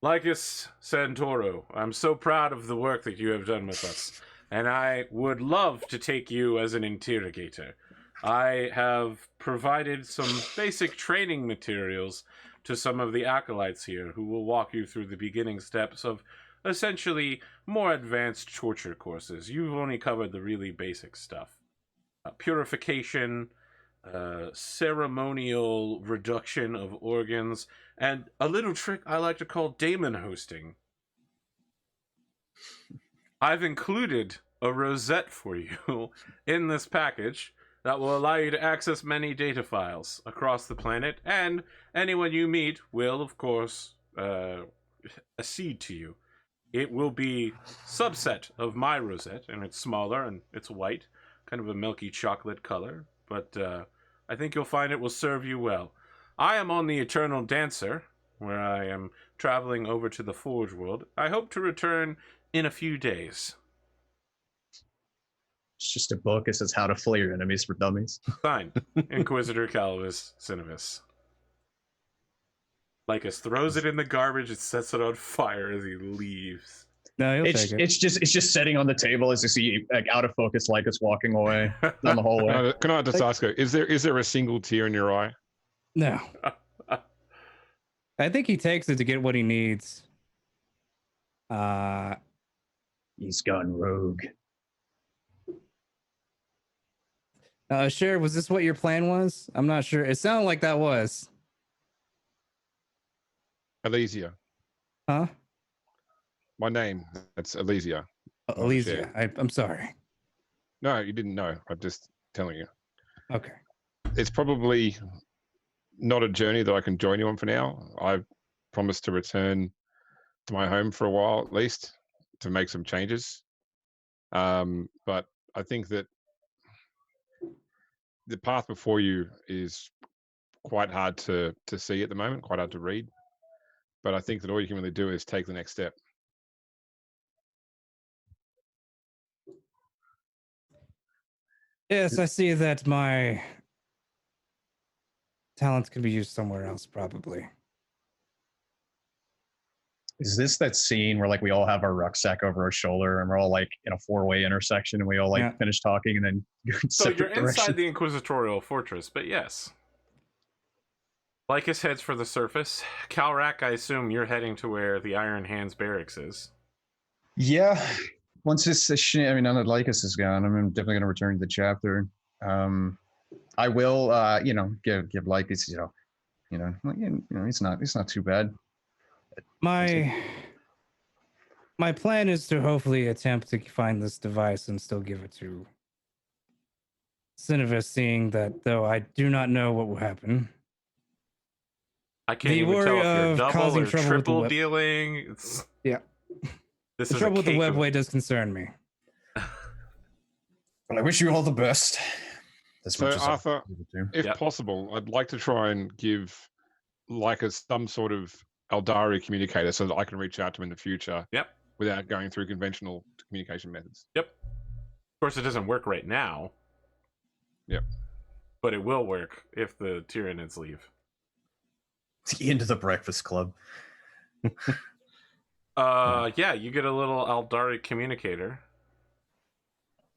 Lycus Santoro, I'm so proud of the work that you have done with us, and I would love to take you as an interrogator. I have provided some basic training materials to some of the acolytes here who will walk you through the beginning steps of essentially more advanced torture courses. You've only covered the really basic stuff. Purification, ceremonial reduction of organs, and a little trick I like to call daemon hosting. I've included a rosette for you in this package that will allow you to access many data files across the planet, and anyone you meet will, of course, accede to you. It will be subset of my rosette, and it's smaller and it's white, kind of a milky chocolate color, but I think you'll find it will serve you well. I am on the Eternal Dancer, where I am traveling over to the Forge World. I hope to return in a few days. It's just a book. It says how to flay your enemies for dummies. Signed, Inquisitor Calibus Cinevis. Lycus throws it in the garbage and sets it on fire as he leaves. No, he'll take it. It's just sitting on the table as you see like out of focus Lycus walking away down the hallway. Can I just ask you, is there a single tear in your eye? No. I think he takes it to get what he needs. He's gone rogue. Eshairr, was this what your plan was? I'm not sure. It sounded like that was. Elysia. Huh? My name, that's Elysia. Elysia. I'm sorry. No, you didn't know. I'm just telling you. Okay. It's probably not a journey that I can join you on for now. I've promised to return to my home for a while at least to make some changes. But I think that the path before you is quite hard to see at the moment, quite hard to read. But I think that all you can really do is take the next step. Yes, I see that my talents can be used somewhere else, probably. Is this that scene where like we all have our rucksack over our shoulder and we're all like in a four-way intersection and we all like finish talking and then go in So you're separate inside directions? the Inquisitorial fortress, but yes. Lycus heads for the surface. Kalrak, I assume you're heading to where the Iron Hands barracks is. Yeah. Once this I mean, now that Lycus is gone, I'm definitely going to return to the chapter. I will, give Lycus, it's not too bad. My plan is to hopefully attempt to find this device and still give it to Cinevis, seeing that though I do not know what will happen. I can't The even tell worry if you're of double causing or trouble with the triple web- dealing. It's, Yeah. This The is trouble a with the cake webway does concern me. Well, I wish you all the best. As So much as I Arthur, can do. if Yep. possible, I'd like to try and give Lycus some sort of Eldari communicator so that I can reach out to him in the future. Yep. Without going through conventional communication methods. Yep. Of course, it doesn't work right now. Yep. But it will work if the Tyranids leave. Into the Breakfast Club. Yeah, you get a little Eldari communicator.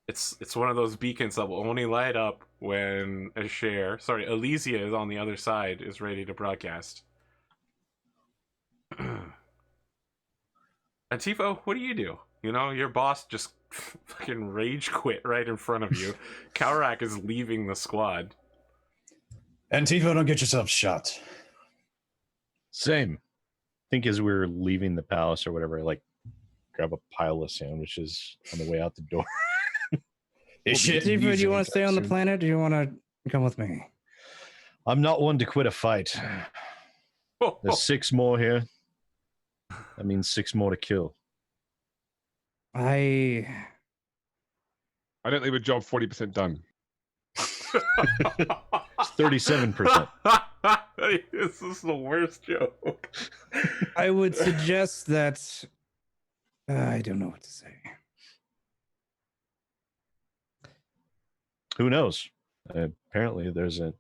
It's one of those beacons that will only light up when Elysia is on the other side, is ready to broadcast. Antipho, what do? You know, your boss just fucking rage quit right in front of you. Kalrak is leaving the squad. Antipho, don't get yourself shot. Same. I think as we were leaving the palace or whatever, like grab a pile of sandwiches on the way out the door. Shit. Antipho, do you want to stay on the soon. planet, or do you want to come with me? I'm not one to quit a fight. There's 6 more here. That means 6 more to kill. I don't leave a job 40% done. It's 37%. This is the worst joke. I would suggest that I don't know what to say. Who knows? Apparently, there's a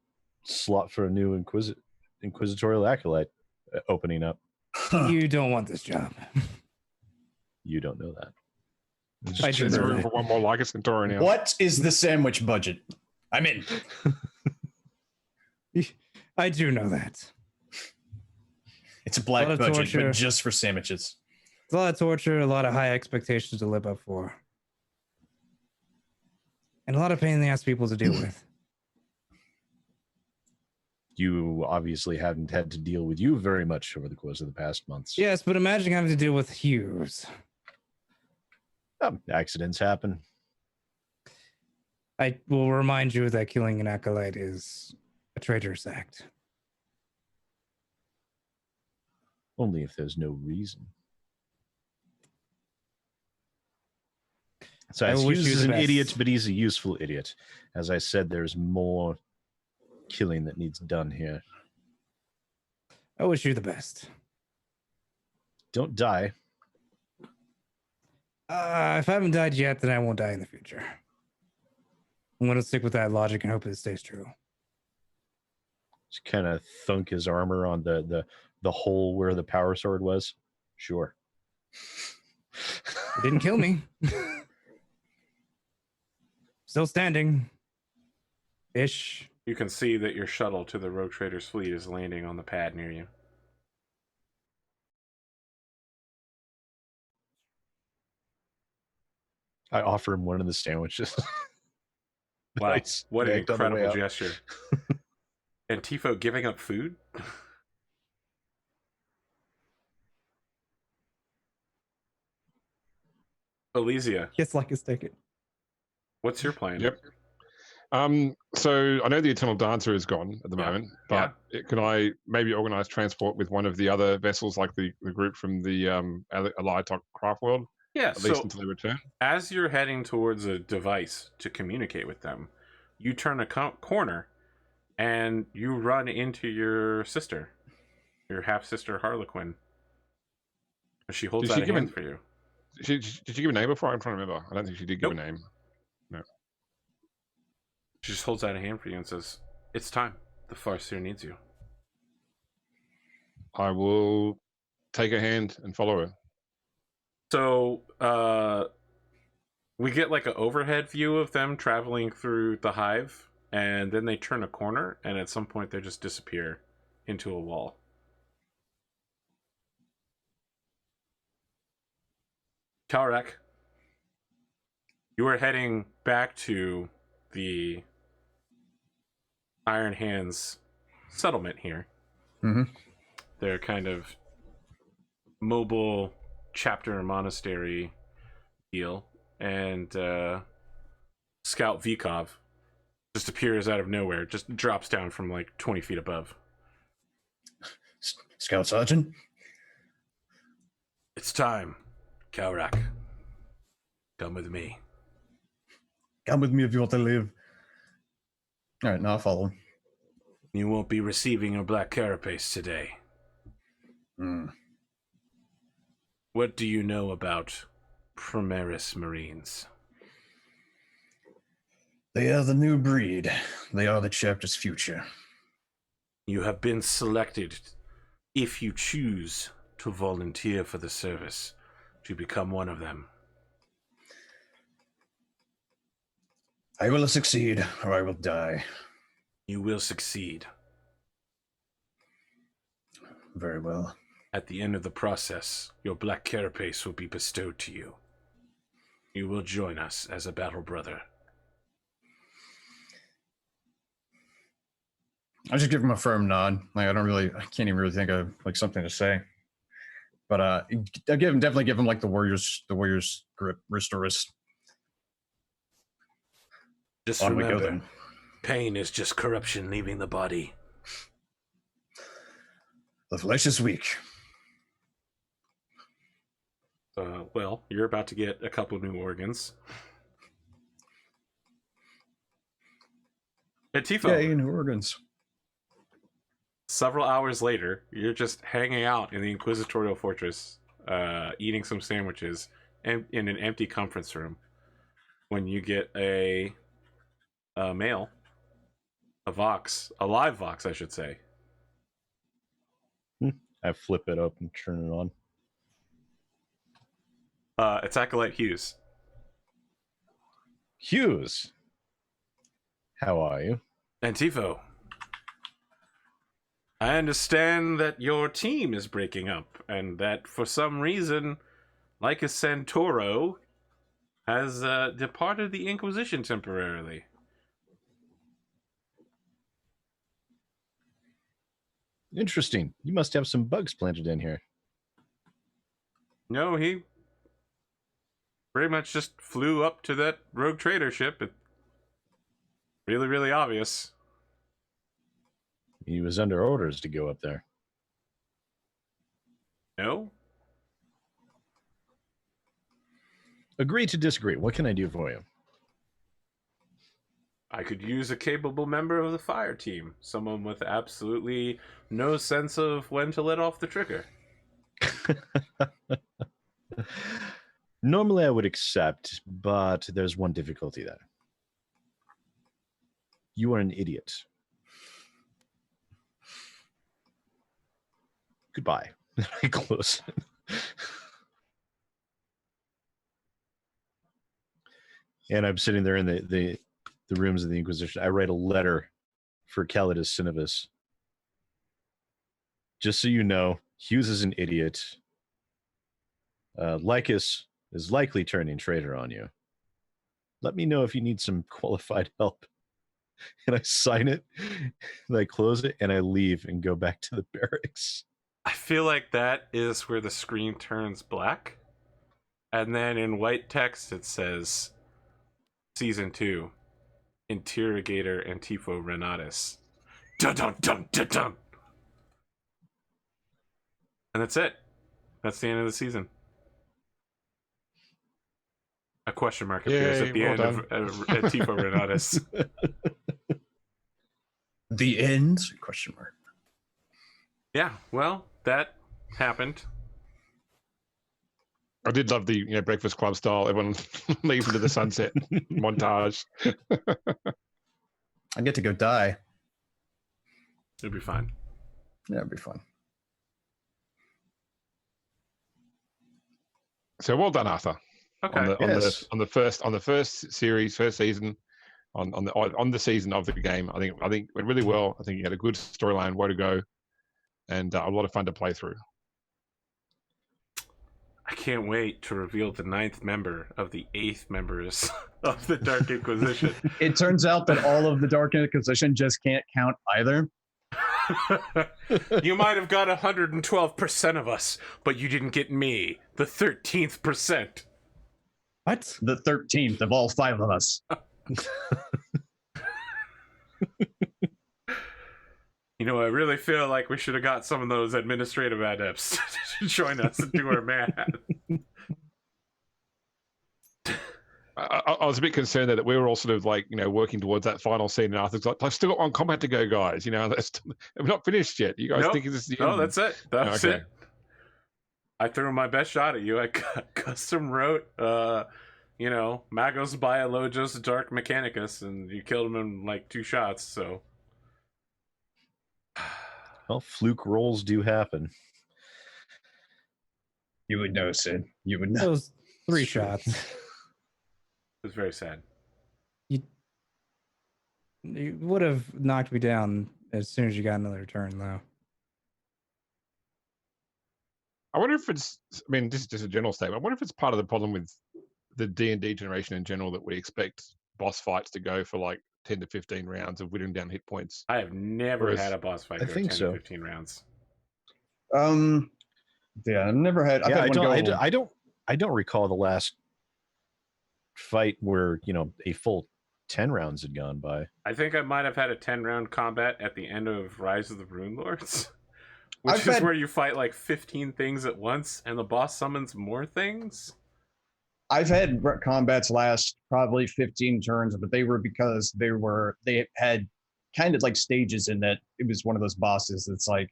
slot for a new Inquisitorial Acolyte opening up. You don't want this job. You don't know that. I do There's know room that. for one more Lycus Centauri now. What is the sandwich budget? I'm in. I do know that. It's a black A lot of budget, torture. but just for sandwiches. It's a lot of torture, a lot of high expectations to live up for, and a lot of pain in the ass people to deal with. You obviously haven't had to deal with you very much over the course of the past months. Yes, but imagine having to deal with Hughes. Accidents happen. I will remind you that killing an acolyte is a traitorous act. Only if there's no reason. So I as wish Hughes you is the an best. idiot, but he's a useful idiot. As I said, there's more killing that needs done here. I wish you the best. Don't die. If I haven't died yet, then I won't die in the future. I'm going to stick with that logic and hope it stays true. Just kind of thunk his armor on the hole where the power sword was. Sure. It didn't kill me. Still standing. Ish. You can see that your shuttle to the Rogue Trader's fleet is landing on the pad near you. I offer him one of the sandwiches. Wow, Nice. what an Yanked on the way incredible out. gesture. Antipho giving up food? Elysia, Yes, like a ticket. what's your plan? Yep. So I know the Eternal Dancer is gone at the Yeah. moment, but can I maybe organize transport with one of the other vessels, like the group from the Allied Craft World, Yeah, at least so until they return? as you're heading towards a device to communicate with them, you turn a corner and you run into your sister, your half-sister Harlequin. She holds Did out she a give hand an- for you. Did she give a name before? I'm trying to remember. I don't think she did give Nope. a name. She just holds out a hand for you and says, "It's time. The Farseer needs you." I will take her hand and follow her. So, we get like an overhead view of them traveling through the hive, and then they turn a corner, and at some point they just disappear into a wall. Kalrak, you are heading back to the Iron Hands settlement here. Mhm. Their kind of mobile chapter monastery deal. And Scout Vikov just appears out of nowhere, just drops down from like 20 feet above. Scout Sergeant? It's time, Kalrak. Come with me. Come with me if you want to live. All right, now I'll follow him. You won't be receiving your black carapace today. Hmm. What do you know about Primaris Marines? They are the new breed. They are the chapter's future. You have been selected, if you choose to volunteer for the service, to become one of them. I will succeed, or I will die. You will succeed. Very well. At the end of the process, your black carapace will be bestowed to you. You will join us as a battle brother. I just give him a firm nod. Like I can't even really think of like something to say. But I definitely give him like the warrior's grip, wrist to wrist. Just On we go remember, then. pain is just corruption leaving the body. The flesh is weak. Well, you're about to get a couple new organs. Antipho, Yeah, new organs. several hours later, you're just hanging out in the Inquisitorial fortress, eating some sandwiches in an empty conference room, when you get a mail, a live Vox, I should say. I flip it up and turn it on. It's Acolyte Hughes. Hughes, how are you? Antipho, I understand that your team is breaking up, and that for some reason, Lycus Santoro has departed the Inquisition temporarily. Interesting. You must have some bugs planted in here. No, he pretty much just flew up to that rogue trader ship. It's really, really obvious. He was under orders to go up there. No? Agree to disagree. What can I do for you? I could use a capable member of the fire team. Someone with absolutely no sense of when to let off the trigger. Normally I would accept, but there's one difficulty there. You are an idiot. Goodbye. I close it. And I'm sitting there in the rooms of the Inquisition. I write a letter for Calidus Cinevis. Just so you know, Hughes is an idiot. Lycus is likely turning traitor on you. Let me know if you need some qualified help. And I sign it, and I close it, and I leave and go back to the barracks. I feel like that is where the screen turns black. And then in white text it says, Season 2, Interrogator Antipho Renatus. Dun-dun-dun-dun-dun! And that's it. That's the end of the season. A question mark appears Yay, at the well end of Antipho Renatus. The end? Question mark. Yeah, well, that happened. I did love the Breakfast Club style. Everyone leaves into the sunset montage. I get to go die. It'll be fine. Yeah, it'd be fun. So well done, Arthur. Okay. On the first series, first season, on the season of the game. I think it went really well. I think you had a good storyline, way to go, and a lot of fun to play through. I can't wait to reveal the 9th member of the 8th members of the Dark Inquisition. It turns out that all of the Dark Inquisition just can't count either. You might have got 112% of us, but you didn't get me, the 13th percent. What? The 13th of all 5 of us. You know, I really feel like we should have got some of those administrative adepts to join us and do our math. I was a bit concerned that we were all sort of working towards that final scene, and Arthur's like, "I've still got one combat to go, guys. We're not finished yet. You guys Nope. think this is the No, end?" that's it. That's Okay. it. I threw my best shot at you. I custom wrote, Magos Biologos Dark Mechanicus, and you killed him in like 2 shots, so. Well, fluke rolls do happen. You would know, Sid. You would know. Those 3 shots. It was very sad. You would have knocked me down as soon as you got another turn, though. I wonder if it's. I mean, this is just a general statement. I wonder if it's part of the problem with the D&D generation in general that we expect boss fights to go for like 10 to 15 rounds of whittling down hit points. I have never Whereas- had a boss fight I go think 10 so. to 15 rounds. Yeah, I've never had. I've Yeah, had one go. I don't recall the last fight where a full 10 rounds had gone by. I think I might have had a 10-round combat at the end of Rise of the Rune Lords, which I've is had- where you fight like 15 things at once, and the boss summons more things. I've had combats last probably 15 turns, but they were because they had kind of like stages in that it was one of those bosses that's like,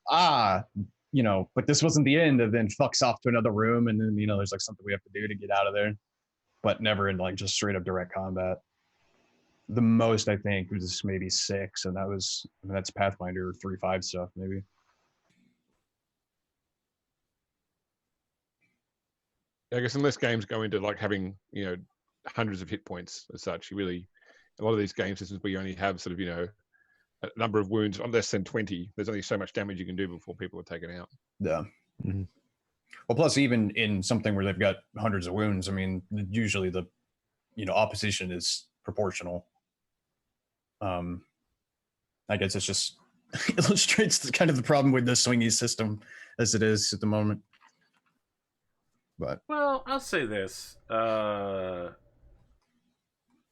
but this wasn't the end, and then fucks off to another room, and then there's like something we have to do to get out of there, but never in like just straight up direct combat. The most I think was maybe 6, and that's Pathfinder 3.5 stuff maybe. I guess unless games go into like having hundreds of hit points as such, a lot of these game systems where you only have sort of a number of wounds on less than 20, there's only so much damage you can do before people are taken out. Yeah. Mm-hmm. Well, plus even in something where they've got hundreds of wounds, I mean, usually the opposition is proportional. I guess it's just illustrates kind of the problem with the swingy system as it is at the moment. But Well, I'll say this.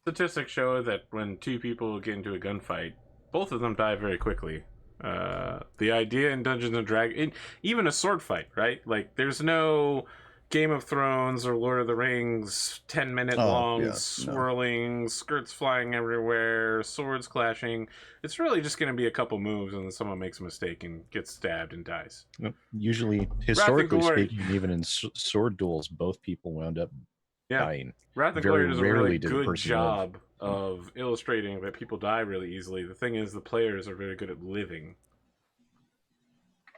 Statistics show that when two people get into a gunfight, both of them die very quickly. The idea in Dungeons and Dragons, even a sword fight, right? Like, there's no Game of Thrones or Lord of the Rings 10-minute long swirling, skirts flying everywhere, swords clashing. It's really just going to be a couple moves and then someone makes a mistake and gets stabbed and dies. Usually, historically Glory. speaking, even in sword duels, both people wound up dying. Wrath&Glory does a really did a good person job of illustrating that people die really easily. The thing is, the players are very good at living.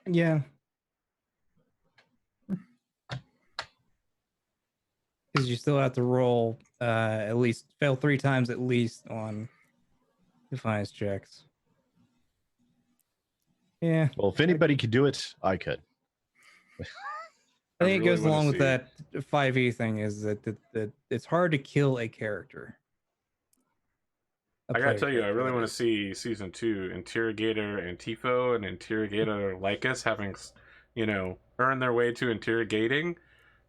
Yeah. Because you still have to roll at least, fail 3 times at least on defiance checks. Yeah. Well, if anybody could do it, I could. I think it really goes wanna along with see. that 5e thing is that it's hard to kill a character. I gotta tell you, I really want to see season 2 Interrogator Antipho and Interrogator Lycus having, earn their way to interrogating,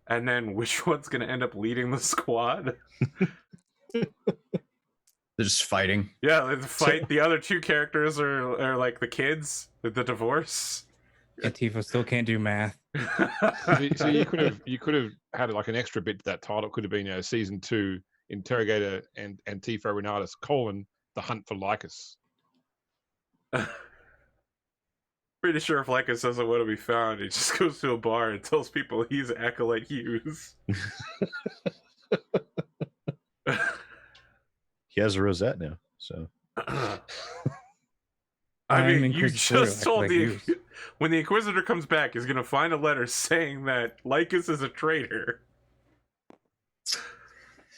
and then which one's gonna end up leading the squad? they're just fighting. Yeah, the fight. The other 2 characters are like the kids, the divorce. Antipho still can't do math. So you could have had like an extra bit to that title. It could have been season 2 Interrogator and Antipho Renatus : The Hunt for Lycus. Pretty sure if Lycus doesn't want to be found, he just goes to a bar and tells people he's Acolyte Hughes. He has a rosette now, so. I mean, you Inquisitorial, just told Acolyte Hughes. when the Inquisitor comes back, he's gonna find a letter saying that Lycus is a traitor.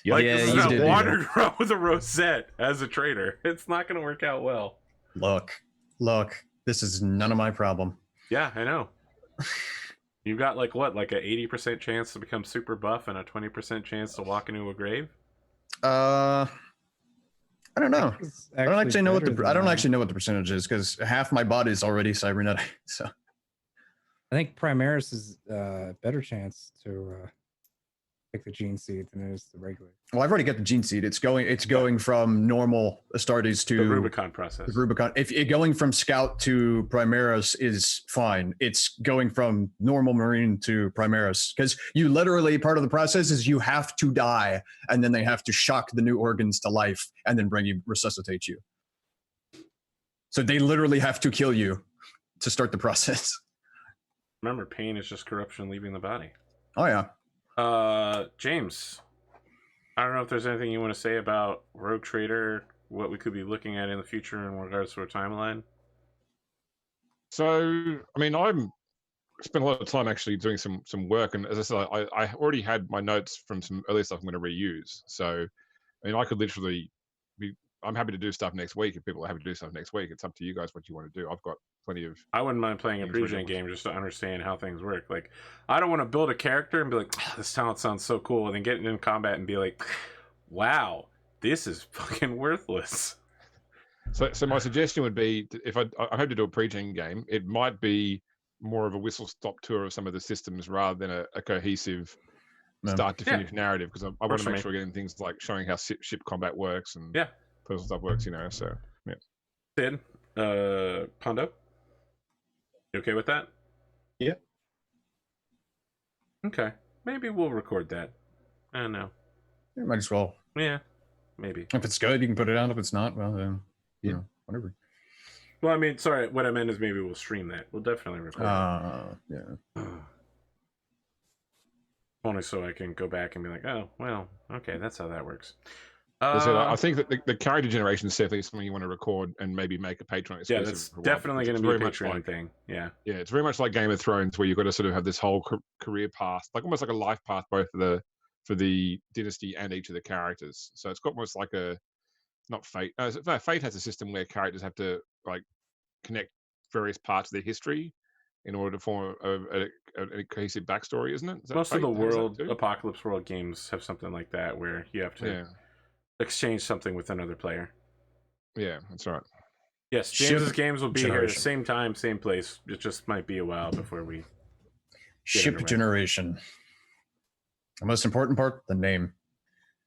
Yep. Lycus is you not did do wandering around with a rosette as a traitor. It's not gonna work out well. Look, this is none of my problem. Yeah, I know. You've got like an 80% chance to become super buff and a 20% chance to walk into a grave. I don't know. I don't actually know what better I don't than actually know what the percentage is because half my body is already cybernetic. So I think Primaris is better chance to pick the gene seed than it is the regular. well, I've already got the gene seed. It's going from normal Astartes to The Rubicon process. the Rubicon. If it going from Scout to Primaris is fine. It's going from normal Marine to Primaris because you literally part of the process is you have to die and then they have to shock the new organs to life and then resuscitate you. So they literally have to kill you to start the process. Remember, pain is just corruption leaving the body. Oh yeah. James, I don't know if there's anything you want to say about Rogue Trader, what we could be looking at in the future in regards to our timeline. So, I mean, I'm spent a lot of time actually doing some work, and as I said, I already had my notes from some earlier stuff I'm going to reuse. So, I mean, I could literally I'm happy to do stuff next week if people are happy to do stuff next week. It's up to you guys what you want to do. I've got plenty of. I wouldn't mind playing a pre-gen game just to understand how things work. Like, I don't want to build a character and be like, oh, this talent sounds so cool, and then get in combat and be like, wow, this is fucking worthless. So my suggestion would be, if I hope to do a pre-gen game, it might be more of a whistle stop tour of some of the systems rather than a cohesive No. start to finish narrative, because I want to for make me. sure we're getting things like showing how ship combat works and Yeah. personal stuff works, you know. So yeah. Sid, Pondo, you okay with that? Yeah. Okay, maybe we'll record that. I don't know. You might as well. Yeah, maybe. If it's good, you can put it out. If it's not, well, then Yeah. you know, whatever. Well, I mean, sorry, what I meant is maybe we'll stream that. We'll definitely record Yeah. it. Only so I can go back and be like, oh, well, okay, that's how that works. So I think that the character generation is definitely something you want to record and maybe make a Patreon exclusive. Yeah, that's for a while, definitely because going to it's be a very much Patreon thing. Yeah. Yeah, it's very much like Game of Thrones, where you've got to sort of have this whole career path, like almost like a life path, both for the dynasty and each of the characters. So it's got almost like a not Fate. No, Fate has a system where characters have to like connect various parts of their history in order to form a cohesive backstory, isn't it? Is that Most of Fate the that has that world too? Apocalypse World games have something like that where you have to Yeah, exchange something with another player. yeah, that's right. Yes, Ship James's games will be here generation. same time, same place. It just might be a while before we Ship underway. generation. The most important part, the name.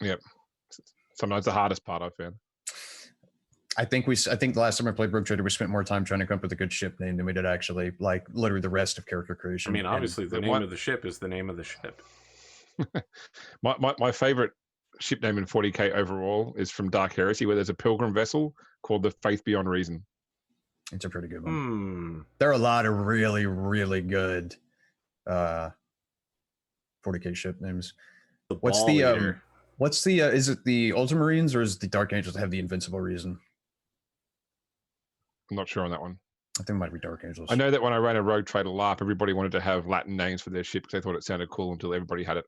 Yep. Sometimes the hardest part I've found. I think the last time I played Rogue Trader, we spent more time trying to come up with a good ship name than we did actually, like literally the rest of character I creation. mean, obviously the name what- of the ship is the name of the ship. My favorite ship name in 40k overall is from Dark Heresy, where there's a pilgrim vessel called the Faith Beyond Reason. It's a pretty good one. Hmm. There are a lot of really, really good 40k ship names. The What's Ball the Eater. is it the Ultramarines or is it the Dark Angels that have the Invincible Reason? I'm not sure on that one. I think it might be Dark Angels. I know that when I ran a Rogue Trader LARP, everybody wanted to have Latin names for their ship because they thought it sounded cool until everybody had it.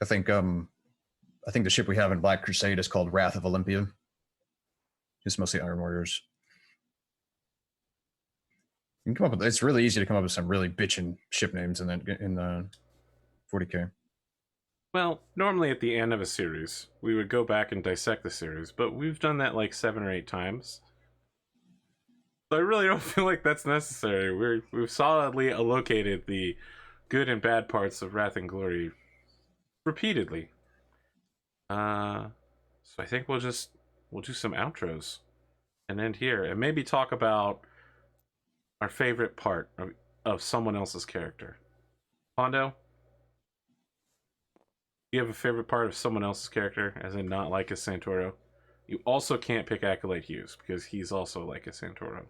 I think the ship we have in Black Crusade is called Wrath of Olympia. It's mostly Iron Warriors. You can come up with, it's really easy to come up with some really bitchin' ship names in 40k. Well, normally at the end of a series, we would go back and dissect the series, but we've done that like 7 or 8 times. So I really don't feel like that's necessary. We've solidly allocated the good and bad parts of Wrath and Glory repeatedly. So I think we'll do some outros and end here, and maybe talk about our favorite part of someone else's character. Pondo, you have a favorite part of someone else's character, as in not Lycus Santoro. You also can't pick Acolyte Hughes because he's also Lycus Santoro.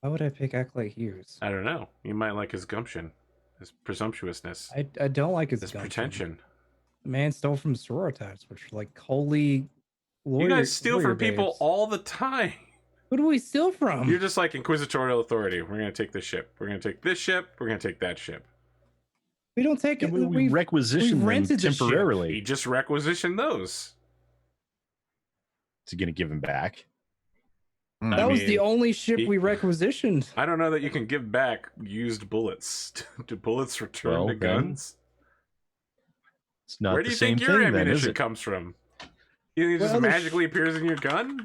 Why would I pick Acolyte Hughes? I don't know. You might like his gumption, his presumptuousness, I don't like his his gumption. pretension. The man stole from sororitas, which are like holy lawyer. You guys steal lawyer from people babes. all the time. Who do we steal from? You're just like Inquisitorial authority. We're going to take this ship. We're going to take this ship. We're going to take that ship. We don't take it. We requisitioned them rented the ship. He temporarily. just requisitioned those. Is he going to give them back? I That was mean, the only ship we requisitioned. I don't know that you can give back used bullets. Do bullets return Well, to then, guns? It's not Where do the you same think your thing, then, is ammunition it? comes from? You think it just Well, the magically appears in your gun?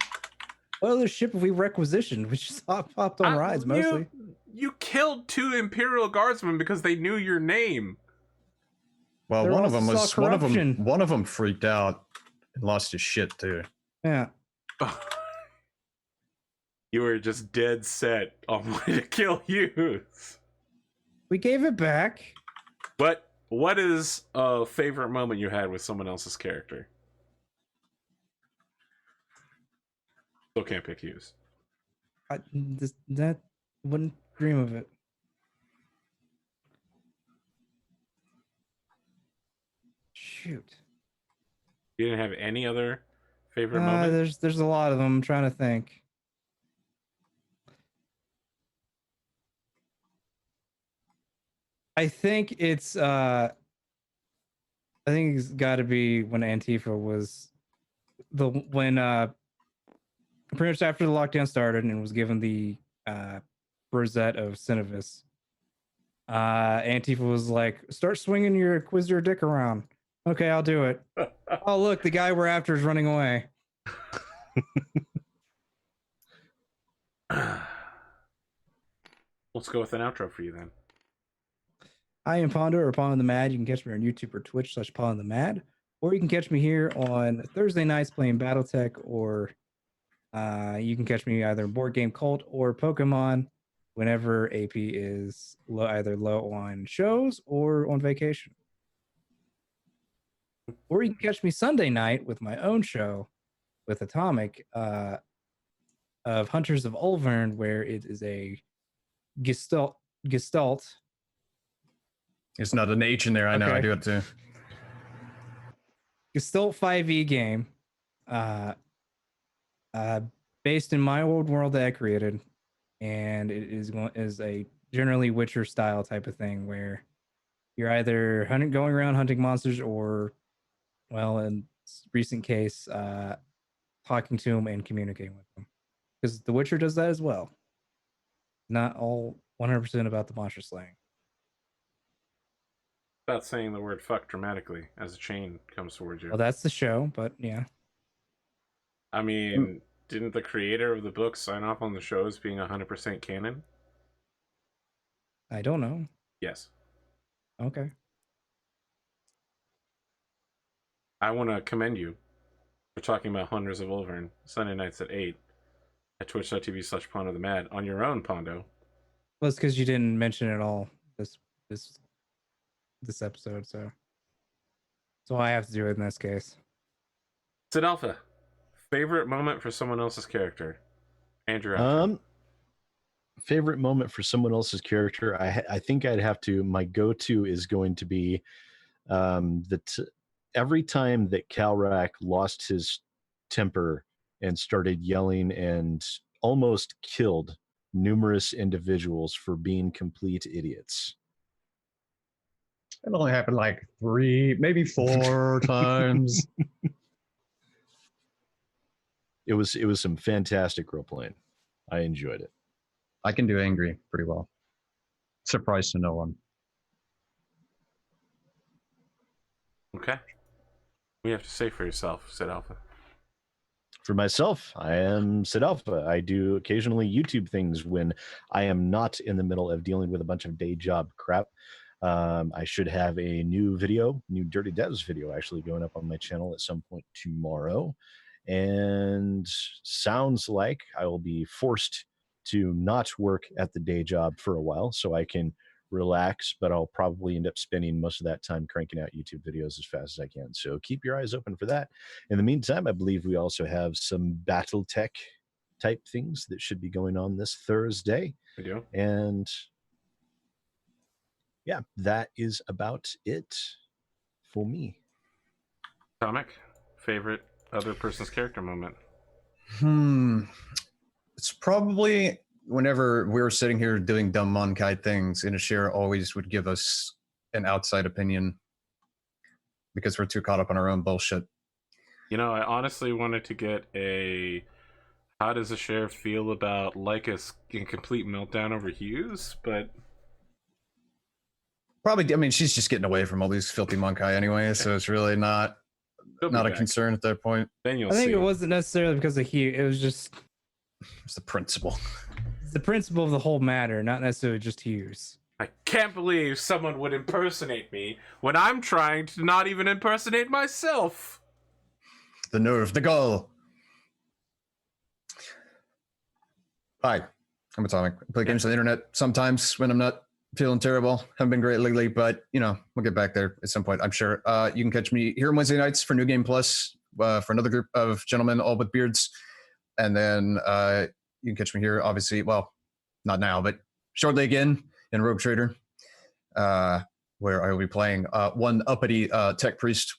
What other ship have we requisitioned? We just popped on rides mostly. You killed 2 Imperial Guardsmen because they knew your name. Well, They're one of them also was saw one of corruption. them freaked out and lost his shit too. Yeah. You were just dead set on wanting to kill Hughes. We gave it back. But what is a favorite moment you had with someone else's character? Still can't pick Hughes. That wouldn't dream of it. Shoot. You didn't have any other favorite moment? There's a lot of them. I'm trying to think. I think it's got to be when Antipho was when pretty much after the lockdown started and was given the rosette of Cinevis. Antipho was like, start swinging your Inquisitor dick around. Okay, I'll do it. Oh, look, the guy we're after is running away. Let's go with an outro for you then. I am Pondo or Pond the Mad. You can catch me on YouTube or Twitch/Pond the Mad, or you can catch me here on Thursday nights playing BattleTech, or you can catch me either in Board Game Cult or Pokemon whenever AP is either low on shows or on vacation. Or you can catch me Sunday night with my own show with Atomic of Hunters of Ulvern, where it is a Gestalt. It's not an H in there. I know. Okay. I do it too. Gestalt 5e game, based in my old world that I created, and it is a generally Witcher style type of thing where you're either going around hunting monsters, or, well, in recent case, talking to them and communicating with them, because The Witcher does that as well. Not all 100% about the monster slaying. About saying the word fuck dramatically as a chain comes towards you. Well, that's the show, but yeah. I mean, didn't the creator of the book sign off on the show as being 100% canon? I don't know. Yes. Okay. I want to commend you for talking about Hunters of Ulvern Sunday nights at 8 at twitch.tv/PondoTheMad on your own, Pondo. Well, it's because you didn't mention it all this episode, so I have to do it in this case. Sid Alpha, favorite moment for someone else's character? Andrew. Favorite moment for someone else's character, I think I'd have to, my go-to is going to be every time that Kalrak lost his temper and started yelling and almost killed numerous individuals for being complete idiots. It only happened like 3, maybe 4 times. It was some fantastic role playing. I enjoyed it. I can do angry pretty well. Surprise to no one. Okay. What do you have to say for yourself, Sid Alpha? For myself, I am Sid Alpha. I do occasionally YouTube things when I am not in the middle of dealing with a bunch of day job crap. I should have a new Dirty Devs video actually going up on my channel at some point tomorrow. And sounds like I will be forced to not work at the day job for a while so I can relax, but I'll probably end up spending most of that time cranking out YouTube videos as fast as I can. So keep your eyes open for that. In the meantime, I believe we also have some BattleTech type things that should be going on this Thursday. We do. And yeah, that is about it for me. Atomic, favorite other person's character moment? It's probably whenever we were sitting here doing dumb Monkai things, and Eshairr always would give us an outside opinion because we're too caught up on our own bullshit. You know, I honestly wanted to get a how does Eshairr feel about Lycus in complete meltdown over Hughes, but Probably, I mean, she's just getting away from all these filthy Monkai anyway, so it's really not a concern at that point. Then you'll I think see. it wasn't necessarily because of Hugh. It was just It's the principle. the principle of the whole matter, not necessarily just Hughes. I can't believe someone would impersonate me when I'm trying to not even impersonate myself. The nerve, the goal. Hi, I'm Atomic. I play games on the internet sometimes when I'm not feeling terrible. Haven't been great lately, but you know, we'll get back there at some point, I'm sure. You can catch me here on Wednesday nights for New Game Plus for another group of gentlemen, all with beards. And then you can catch me here, obviously, well, not now, but shortly again in Rogue Trader, where I will be playing one uppity tech priest.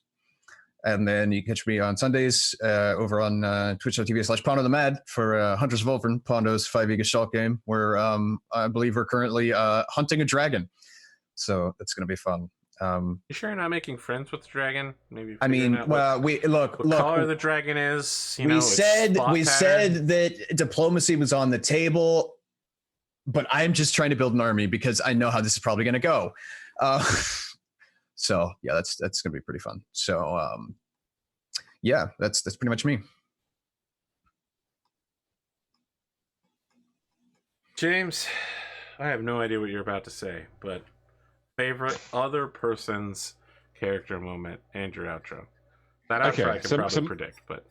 And then you can catch me on Sundays over on twitch.tv/PondoTheMad for Hunters of Ulvern, Pondo's 5e Gestalt game, where I believe we're currently hunting a dragon. So it's going to be fun. You sure you're not making friends with the dragon? Maybe. I mean, well, look. What color the dragon is? You know, we its said spot pattern. that diplomacy was on the table, but I'm just trying to build an army because I know how this is probably going to go. So yeah, that's going to be pretty fun. So yeah, that's pretty much me. James, I have no idea what you're about to say, but favorite other person's character moment and your outro. That outro I can probably predict, but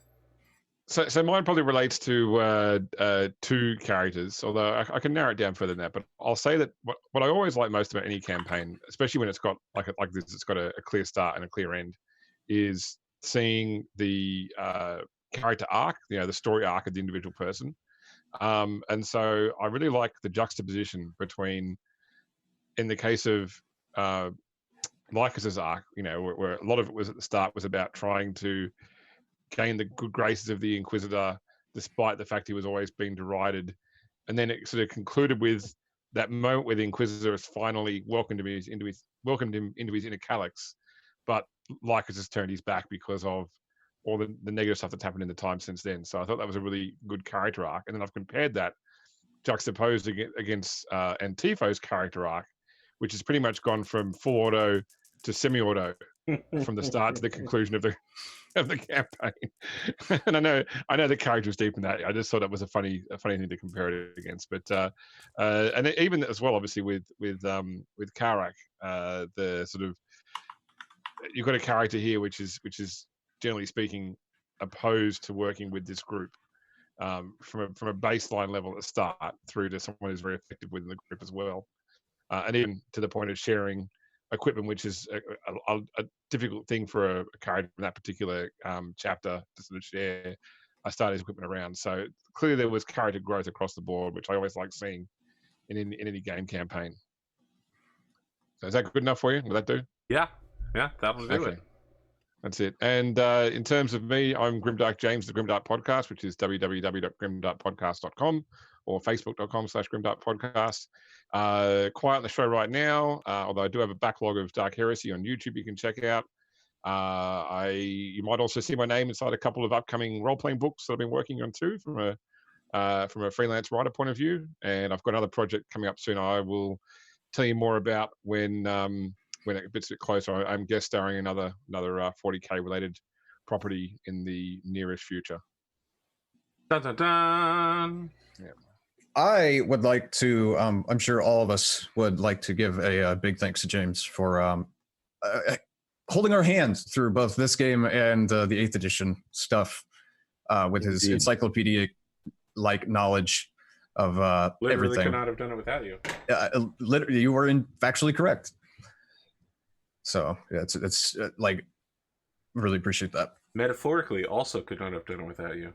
so mine probably relates to two characters, although I can narrow it down further than that. But I'll say that what I always like most about any campaign, especially when it's got like this, it's got a clear start and a clear end, is seeing the character arc, the story arc of the individual person. And so I really like the juxtaposition between, in the case of Lycus's arc, where a lot of it was at the start was about trying to gain the good graces of the Inquisitor, despite the fact he was always being derided. And then it sort of concluded with that moment where the Inquisitor has finally welcomed him into his inner Kalrak, but Lycus has turned his back because of all the negative stuff that's happened in the time since then. So I thought that was a really good character arc. And then I've compared that, juxtaposed against Antipho's character arc, which has pretty much gone from full auto to semi-auto from the start to the conclusion of the campaign. And I know the character was deep in that. I just thought it was a funny thing to compare it against. But and even as well, obviously with Kalrak, the sort of, you've got a character here which is generally speaking opposed to working with this group, from a baseline level at the start through to someone who's very effective within the group as well, and even to the point of sharing equipment, which is a difficult thing for a character in that particular chapter to sort of share. I started his equipment around, so clearly there was character growth across the board, which I always like seeing in any game campaign. So is that good enough for you? Will that do? Yeah, that'll do it. That's it. And in terms of me, I'm Grimdark James, the Grimdark Podcast, which is www.grimdarkpodcast.com or facebook.com/grimdarkpodcast. Quiet on the show right now, although I do have a backlog of Dark Heresy on YouTube you can check out. You might also see my name inside a couple of upcoming role-playing books that I've been working on too, from a freelance writer point of view. And I've got another project coming up soon. I will tell you more about when it gets a bit closer. I'm guest starring another 40K related property in the nearest future. Dun, dun, dun. Yeah. I would like to, I'm sure all of us would like to give a big thanks to James for holding our hands through both this game and the 8th edition stuff with his encyclopedic-like knowledge of Literally everything. could not have done it without you. Literally, you were factually correct. So yeah, it's like, really appreciate that. Metaphorically, also could not have done it without you.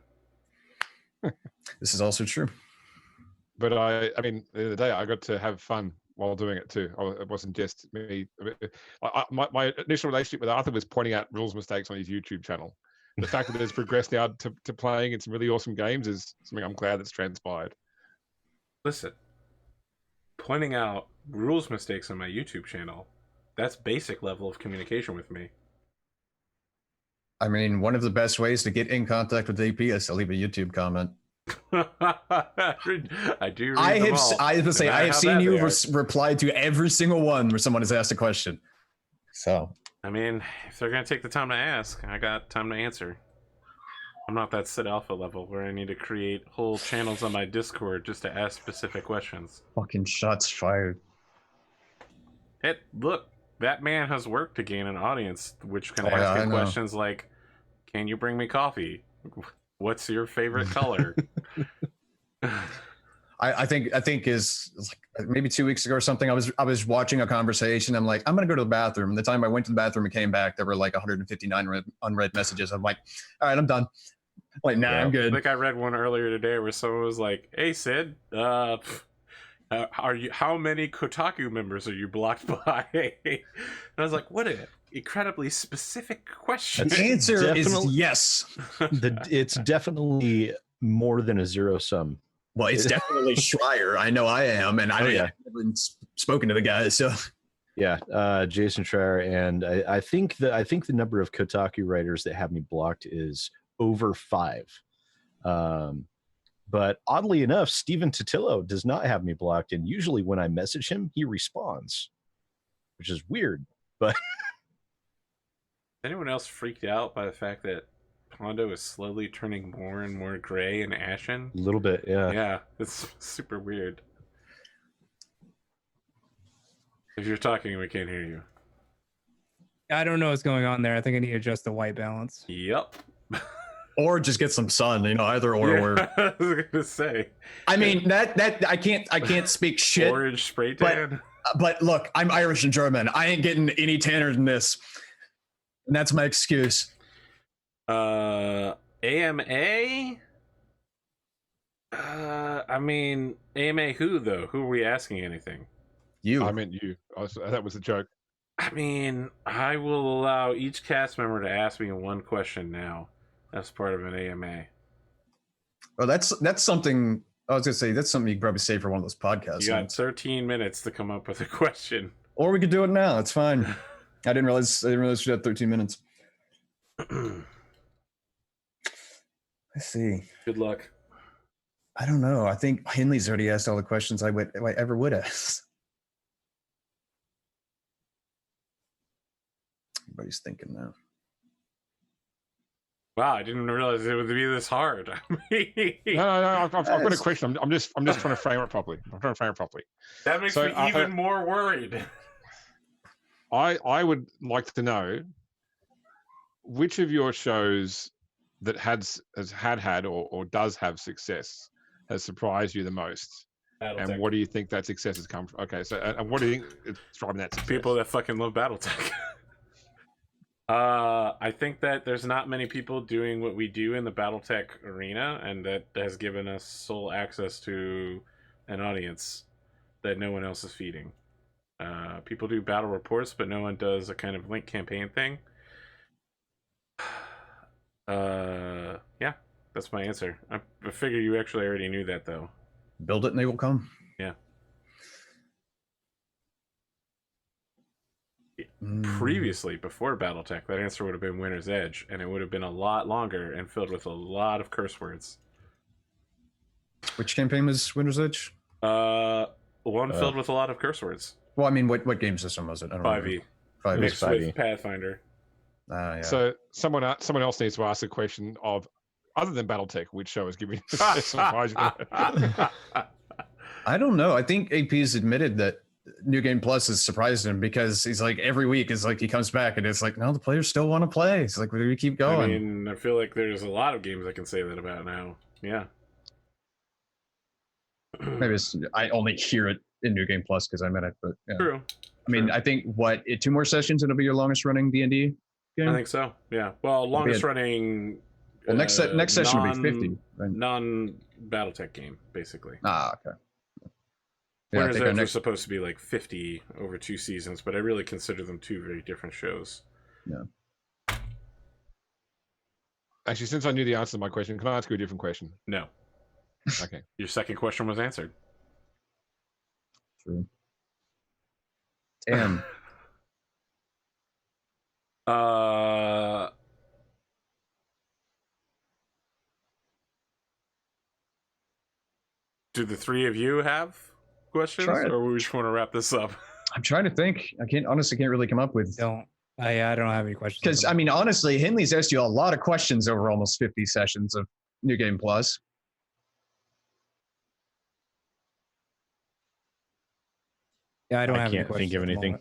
This is also true. But I mean, the other day I got to have fun while doing it too. It wasn't just me. My initial relationship with Arthur was pointing out rules mistakes on his YouTube channel. The fact that it's progressed now to playing in some really awesome games is something I'm glad that's transpired. Listen, pointing out rules mistakes on my YouTube channel, that's basic level of communication with me. I mean, one of the best ways to get in contact with AP is to leave a YouTube comment. I do read I them have all, I have to say, I have seen you reply to every single one where someone has asked a question. So I mean, if they're gonna take the time to ask, I got time to answer. I'm not that Sid Alpha level where I need to create whole channels on my Discord just to ask specific questions. fucking shots fired. Hey, look, that man has work to gain an audience, which can ask him questions like, "Can you bring me coffee? What's your favorite color?" I think is like maybe 2 weeks ago or something. I was watching a conversation. I'm like, I'm gonna go to the bathroom. The time I went to the bathroom and came back, there were like 159 unread messages. I'm like, all right, I'm done. Like, nah, I'm good. I think I read one earlier today where someone was like, "Hey Sid, how many Kotaku members are you blocked by?" And I was like, what an incredibly specific question. The answer is yes. It's definitely more than a zero sum. Well, it's definitely Schreier. I know I am, and I haven't spoken to the guy. So yeah, Jason Schreier, and I think the number of Kotaku writers that have me blocked is over 5. But oddly enough, Stephen Totillo does not have me blocked, and usually when I message him, he responds, which is weird. But anyone else freaked out by the fact that Pondo is slowly turning more and more gray and ashen? A little bit, yeah. Yeah, it's super weird. If you're talking, we can't hear you. I don't know what's going on there. I think I need to adjust the white balance. Yep. Or just get some sun, you know, either or. Yeah, Or I was gonna say. I mean, that I can't speak shit. Orange spray tan. But look, I'm Irish and German. I ain't getting any tanner than this, and that's my excuse. AMA. I mean, AMA who though? Who are we asking anything? You. I meant you. That was a joke. I mean, I will allow each cast member to ask me one question now. That's part of an AMA. Oh, that's something. I was gonna say that's something you could probably say for one of those podcasts. You got 13 minutes to come up with a question. Or we could do it now. It's fine. I didn't realize we had 13 minutes. Let's see. Good luck. I don't know. I think Henley's already asked all the questions I ever would ask. Everybody's thinking now. Wow, I didn't realize it would be this hard. No. I've got a question. I'm just trying to frame it properly. That makes me even more worried. I would like to know which of your shows that has had or does have success has surprised you the most, and what do you think that success has come from? Okay, so and what do you think is driving that success? People that fucking love BattleTech. I think that there's not many people doing what we do in the BattleTech arena, and that has given us sole access to an audience that no one else is feeding. People do battle reports, but no one does a kind of link campaign thing. Yeah, that's my answer. I figure you actually already knew that, though. Build it and they will come. Yeah. Previously, before BattleTech, that answer would have been Winter's Edge, and it would have been a lot longer and filled with a lot of curse words. Which campaign was Winter's Edge? One filled with a lot of curse words. Well, I mean, what game system was it? I don't 5e. 5e. Mixed 5e. with Pathfinder. Yeah. So someone else needs to ask the question of, other than BattleTech, which show is giving success? I don't know. I think AP's admitted that New Game Plus has surprised him, because he's like, every week is like he comes back and it's like, no, the players still want to play. It's like, we keep going. I mean, I feel like there's a lot of games I can say that about now. Yeah. Maybe I only hear it in New Game Plus because I'm in it, but yeah. True. I mean, I think 2 more sessions it'll be your longest running D&D game. I think so. Yeah. Well, longest running. Well, next session will be 50. Right? Non-BattleTech game, basically. Okay. Yeah, Winter's Edge was supposed to be like 50 over 2 seasons, but I really consider them 2 very different shows. Yeah. Actually, since I knew the answer to my question, can I ask you a different question? No. Okay. Your second question was answered. True. Damn. Do the 3 of you have questions, or we just want to wrap this up? I'm trying to think. I can't really come up with. I don't have any questions. Because I mean, honestly, Henley's asked you a lot of questions over almost 50 sessions of New Game Plus. Yeah, I don't have any can't questions think of at the anything.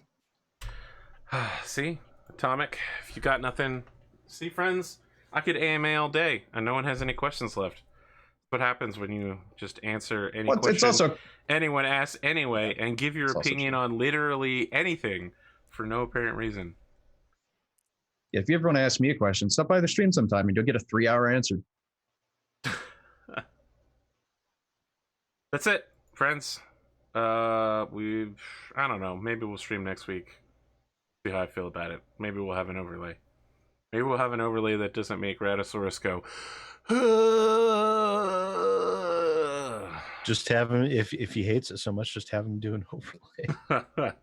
moment. See, Atomic, if you got nothing, see, friends, I could AMA all day, and no one has any questions left. What happens when you just answer any question anyone asks anyway, and give your opinion on literally anything for no apparent reason? Yeah, if you ever want to ask me a question, stop by the stream sometime and you'll get a 3-hour answer. That's it, friends. I don't know. Maybe we'll stream next week. See how I feel about it. Maybe we'll have an overlay. Maybe we'll have an overlay that doesn't make Ratosaurus go. Just have him, if he hates it so much, just have him do an overlay.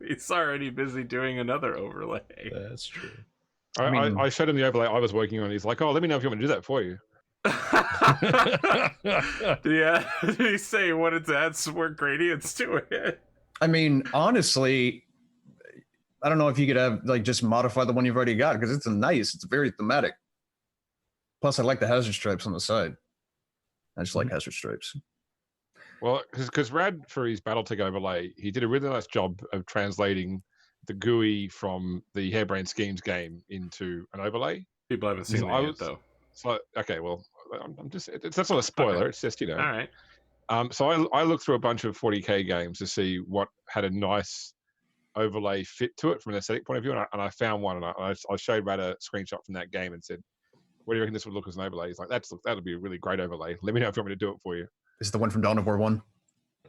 He's already busy doing another overlay. That's true. I showed him the overlay I was working on. He's like, "Oh, let me know if you want me to do that for you." Yeah, did he say he wanted to add some more gradients to it? I mean, honestly, I don't know if you could have just modify the one you've already got, because it's very thematic. Plus, I like the hazard stripes on the side. I just like hazard stripes. Well, because Rad, for his BattleTech overlay, he did a really nice job of translating the GUI from the Harebrained Schemes game into an overlay. People haven't seen that yet, though. So, okay, well, I'm just, that's not a spoiler. Okay. It's just, you know. All right. So I looked through a bunch of 40K games to see what had a nice overlay fit to it from an aesthetic point of view, and I found one, and I showed Rad a screenshot from that game and said, what do you reckon this would look as an overlay? He's like, that'd be a really great overlay. Let me know if you want me to do it for you. Is it the one from Dawn of War 1?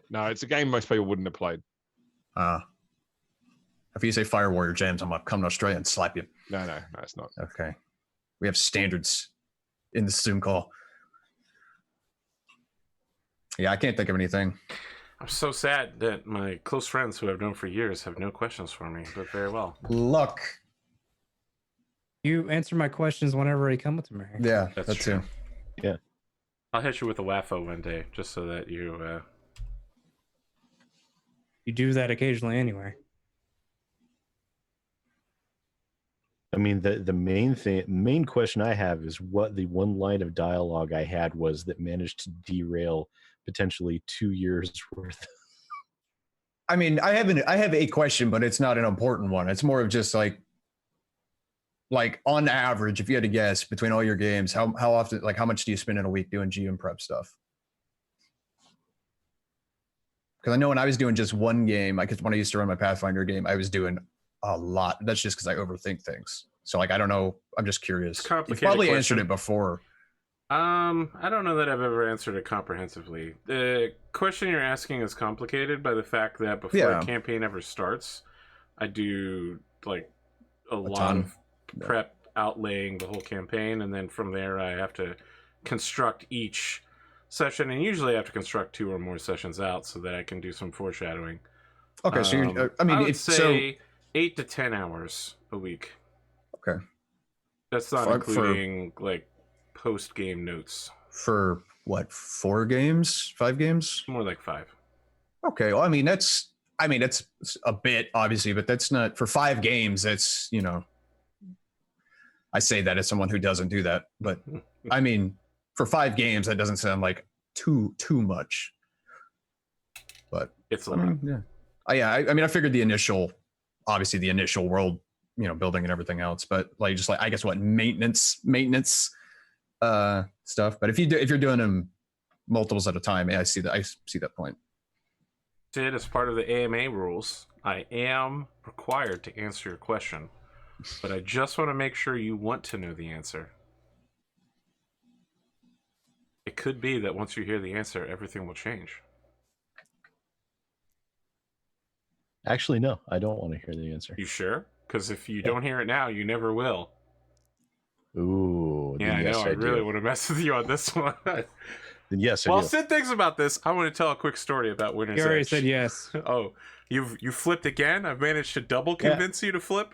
No, it's a game most people wouldn't have played. If you say Fire Warrior, James, I'm going to come to Australia and slap you. No, it's not. Okay. We have standards in the Zoom call. Yeah, I can't think of anything. I'm so sad that my close friends who I've known for years have no questions for me, but very well. Luck. You answer my questions whenever they come to me. Yeah, That's that's true. too. Yeah. I'll hit you with a waffo one day, just so that you... You do that occasionally anyway. I mean, the main question I have is what the one line of dialogue I had was that managed to derail potentially 2 years worth. I mean, I have a question, but it's not an important one. It's more of just like on average, if you had to guess between all your games, how often, like how much do you spend in a week doing GM prep stuff? Because I know when I was doing just one game, when I used to run my Pathfinder game, I was doing a lot. That's just because I overthink things. So like, I don't know. I'm just curious. You've probably answered it before. I don't know that I've ever answered it comprehensively. The question you're asking is complicated by the fact that before a campaign ever starts, I do like a lot of prep outlaying the whole campaign, and then from there I have to construct each session, and usually I have to construct 2 or more sessions out so that I can do some foreshadowing. Okay, so you're, I mean, I would it's say 8 to 10 hours a week. Okay, that's not including like post-game notes. For what, 4 games, 5 games? More like 5. Okay, well, I mean that's a bit obviously, but that's not for 5 games. That's, you know, I say that as someone who doesn't do that, but I mean, for 5 games, that doesn't sound like too much. But it's a lot. I mean, I figured the initial world, you know, building and everything else, but like just like I guess what maintenance stuff. But if you're doing them multiples at a time, I see that point. Sid, as part of the AMA rules, I am required to answer your question, but I just want to make sure you want to know the answer. It could be that once you hear the answer, everything will change. Actually, no, I don't want to hear the answer. You sure? Because if you don't hear it now, you never will. Ooh. Yeah, I know. I really want to mess with you on this one. Then yes, I While do. Sid thinks about this, I want to tell a quick story about Winter's Edge. You already said yes. Oh, you flipped again? I've managed to double convince you to flip?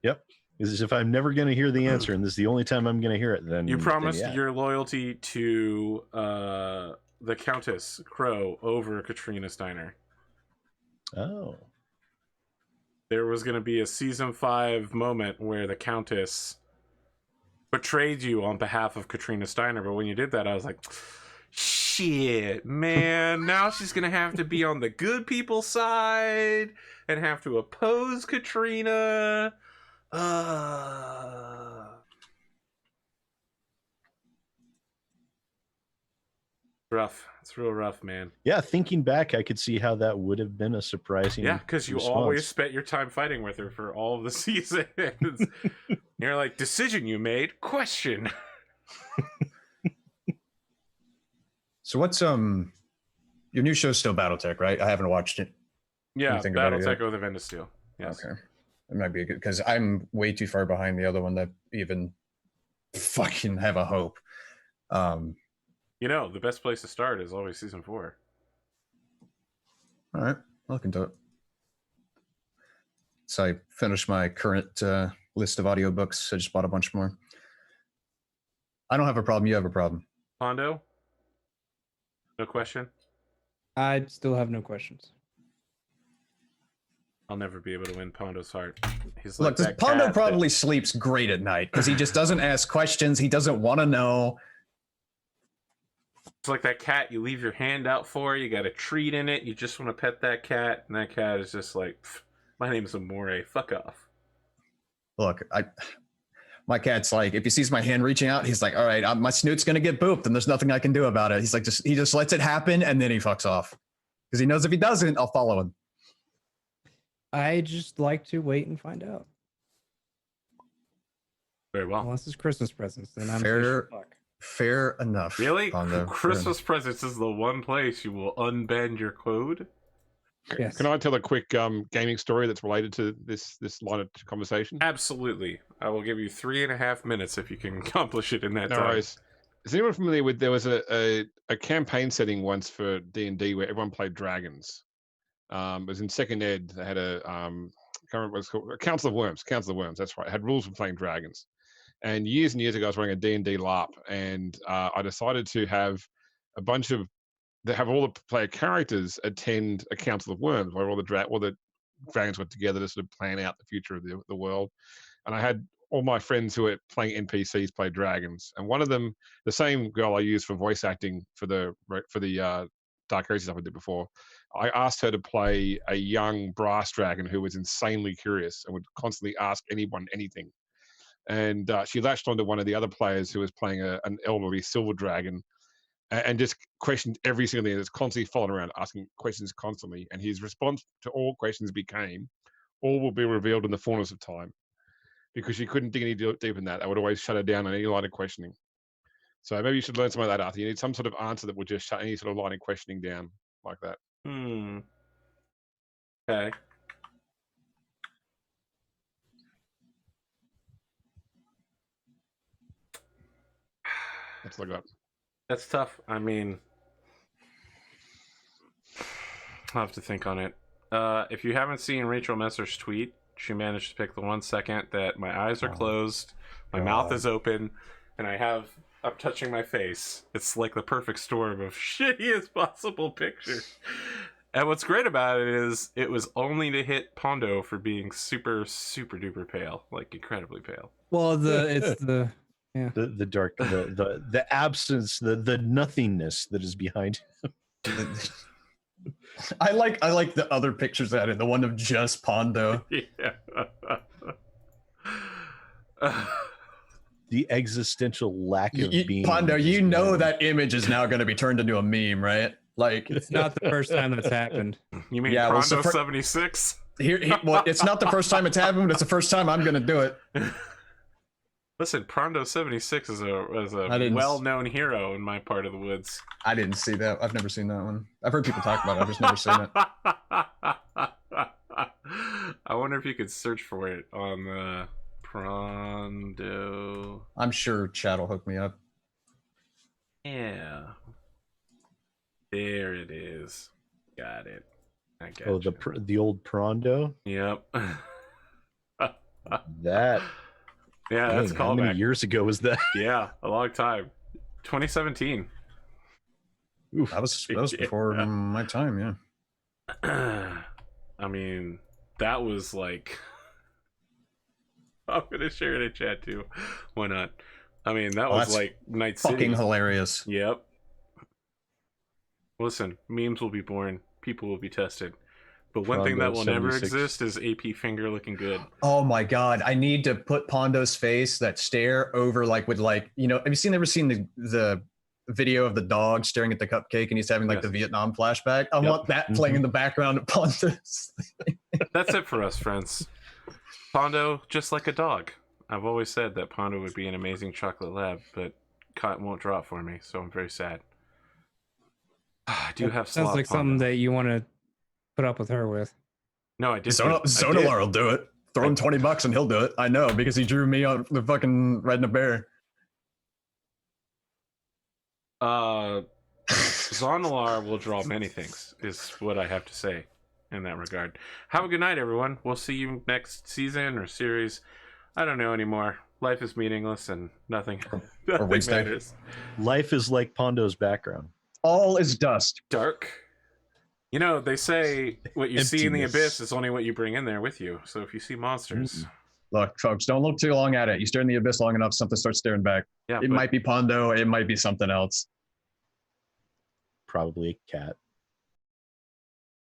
Yep. Because if I'm never going to hear the answer, and this is the only time I'm going to hear it, then you promised your loyalty to the Countess Crow over Katrina Steiner. Oh. There was going to be a season 5 moment where the Countess betrayed you on behalf of Katrina Steiner, but when you did that, I was like, shit, man. Now she's going to have to be on the good people's side and have to oppose Katrina. Rough. It's real rough, man. Yeah, thinking back, I could see how that would have been a surprising because you always spent your time fighting with her for all of the seasons. You're like, decision you made? Question. So what's your new show's still BattleTech, right? I haven't watched it. Yeah, BattleTech with Avenda Steel. Yes. Okay. It might be good because I'm way too far behind the other one that even fucking have a hope. You know, the best place to start is always season 4. All right, I'll look into it. So I finished my current list of audiobooks. I just bought a bunch more. I don't have a problem. You have a problem. Pondo? No question? I still have no questions. I'll never be able to win Pondo's heart. He's like, look, Pondo probably sleeps great at night because he just doesn't ask questions. He doesn't want to know. It's like that cat you leave your hand out for. You got a treat in it. You just want to pet that cat, and that cat is just like, my name's Amore. Fuck off. Look, my cat's like, if he sees my hand reaching out, he's like, all right, my snoot's gonna get booped, and there's nothing I can do about it. He's like, he just lets it happen, and then he fucks off because he knows if he doesn't, I'll follow him. I just like to wait and find out. Very well. Unless it's Christmas presents, then I'm Fair enough. Really? Pondo. Christmas presents is the one place you will unbend your code? Yes. Can I tell a quick gaming story that's related to this line of conversation? Absolutely. I will give you 3.5 minutes if you can accomplish it in that No time. worries. Is anyone familiar with, there was a campaign setting once for D&D where everyone played dragons. It was in second ed. They had a, I can't remember what it's called, Council of Worms, that's right. It had rules for playing dragons. And years ago, I was running a D&D LARP, and I decided to have a bunch of, have all the player characters attend a Council of Worms, where all the dragons were together to sort of plan out the future of the world. And I had all my friends who were playing NPCs play dragons, and one of them, the same girl I used for voice acting for the Dark Heresy stuff I did before, I asked her to play a young brass dragon who was insanely curious and would constantly ask anyone anything. And she latched onto one of the other players who was playing an elderly silver dragon, and just questioned every single thing. That's constantly following around, asking questions constantly. And his response to all questions became, "All will be revealed in the fullness of time," because she couldn't dig any deeper than that. I would always shut her down on any line of questioning. So maybe you should learn some of that, Arthur. You need some sort of answer that will just shut any sort of line of questioning down like that. Okay. That's what I got. That's tough. I mean, I'll have to think on it. If you haven't seen Rachel Messer's tweet, she managed to pick the 1 second that my eyes are closed, my mouth is open, and I'm touching my face. It's like the perfect storm of shittiest possible picture. And what's great about it is it was only to hit Pondo for being super, super duper pale, like incredibly pale. Well, it's the The dark, the absence, the nothingness that is behind him. I like the other pictures at it, the one of just Pondo. Yeah. The existential lack of being. Pondo, you know that image is now going to be turned into a meme, right? Like, it's not the first time that's happened. You mean Yeah, Pondo well, 76? Well, it's not the first time it's happened, but it's the first time I'm going to do it. Listen, Prondo 76 is a well-known hero in my part of the woods. I didn't see that. I've never seen that one. I've heard people talk about it. I've just never seen it. I wonder if you could search for it on Prondo. I'm sure chat will hook me up. Yeah. There it is. Got it. I got The old Prondo? Yep. That... Yeah, that's how many callback. years ago was that? Yeah, a long time. 2017. Oof. That was before my time, yeah. I mean, that was like... I'm going to share it in chat too. Why not? I mean, that was like Night City. Fucking hilarious. Yep. Listen, memes will be born. People will be tested. But one thing that will never exist is AP finger looking good. Oh my god, I need to put Pondo's face, that stare over have you ever seen the video of the dog staring at the cupcake and he's having the Vietnam flashback? I want that playing in the background of Pondo's. That's it for us, friends. Pondo, just like a dog. I've always said that Pondo would be an amazing chocolate lab, but cotton won't drop for me, so I'm very sad. I do have sounds like Pondo. Something that you want to put up with her with. No, I did. Zonalar will do it. Throw him $20 and he'll do it. I know, because he drew me on the fucking riding a bear. Zonalar will draw many things, is what I have to say in that regard. Have a good night, everyone. We'll see you next season or series. I don't know anymore. Life is meaningless and nothing matters. Life is like Pondo's background. All is dust. Dark. You know, they say what you see in the abyss is only what you bring in there with you. So if you see monsters... Look, folks, don't look too long at it. You stare in the abyss long enough, something starts staring back. Yeah, it might be Pondo, it might be something else. probably a cat.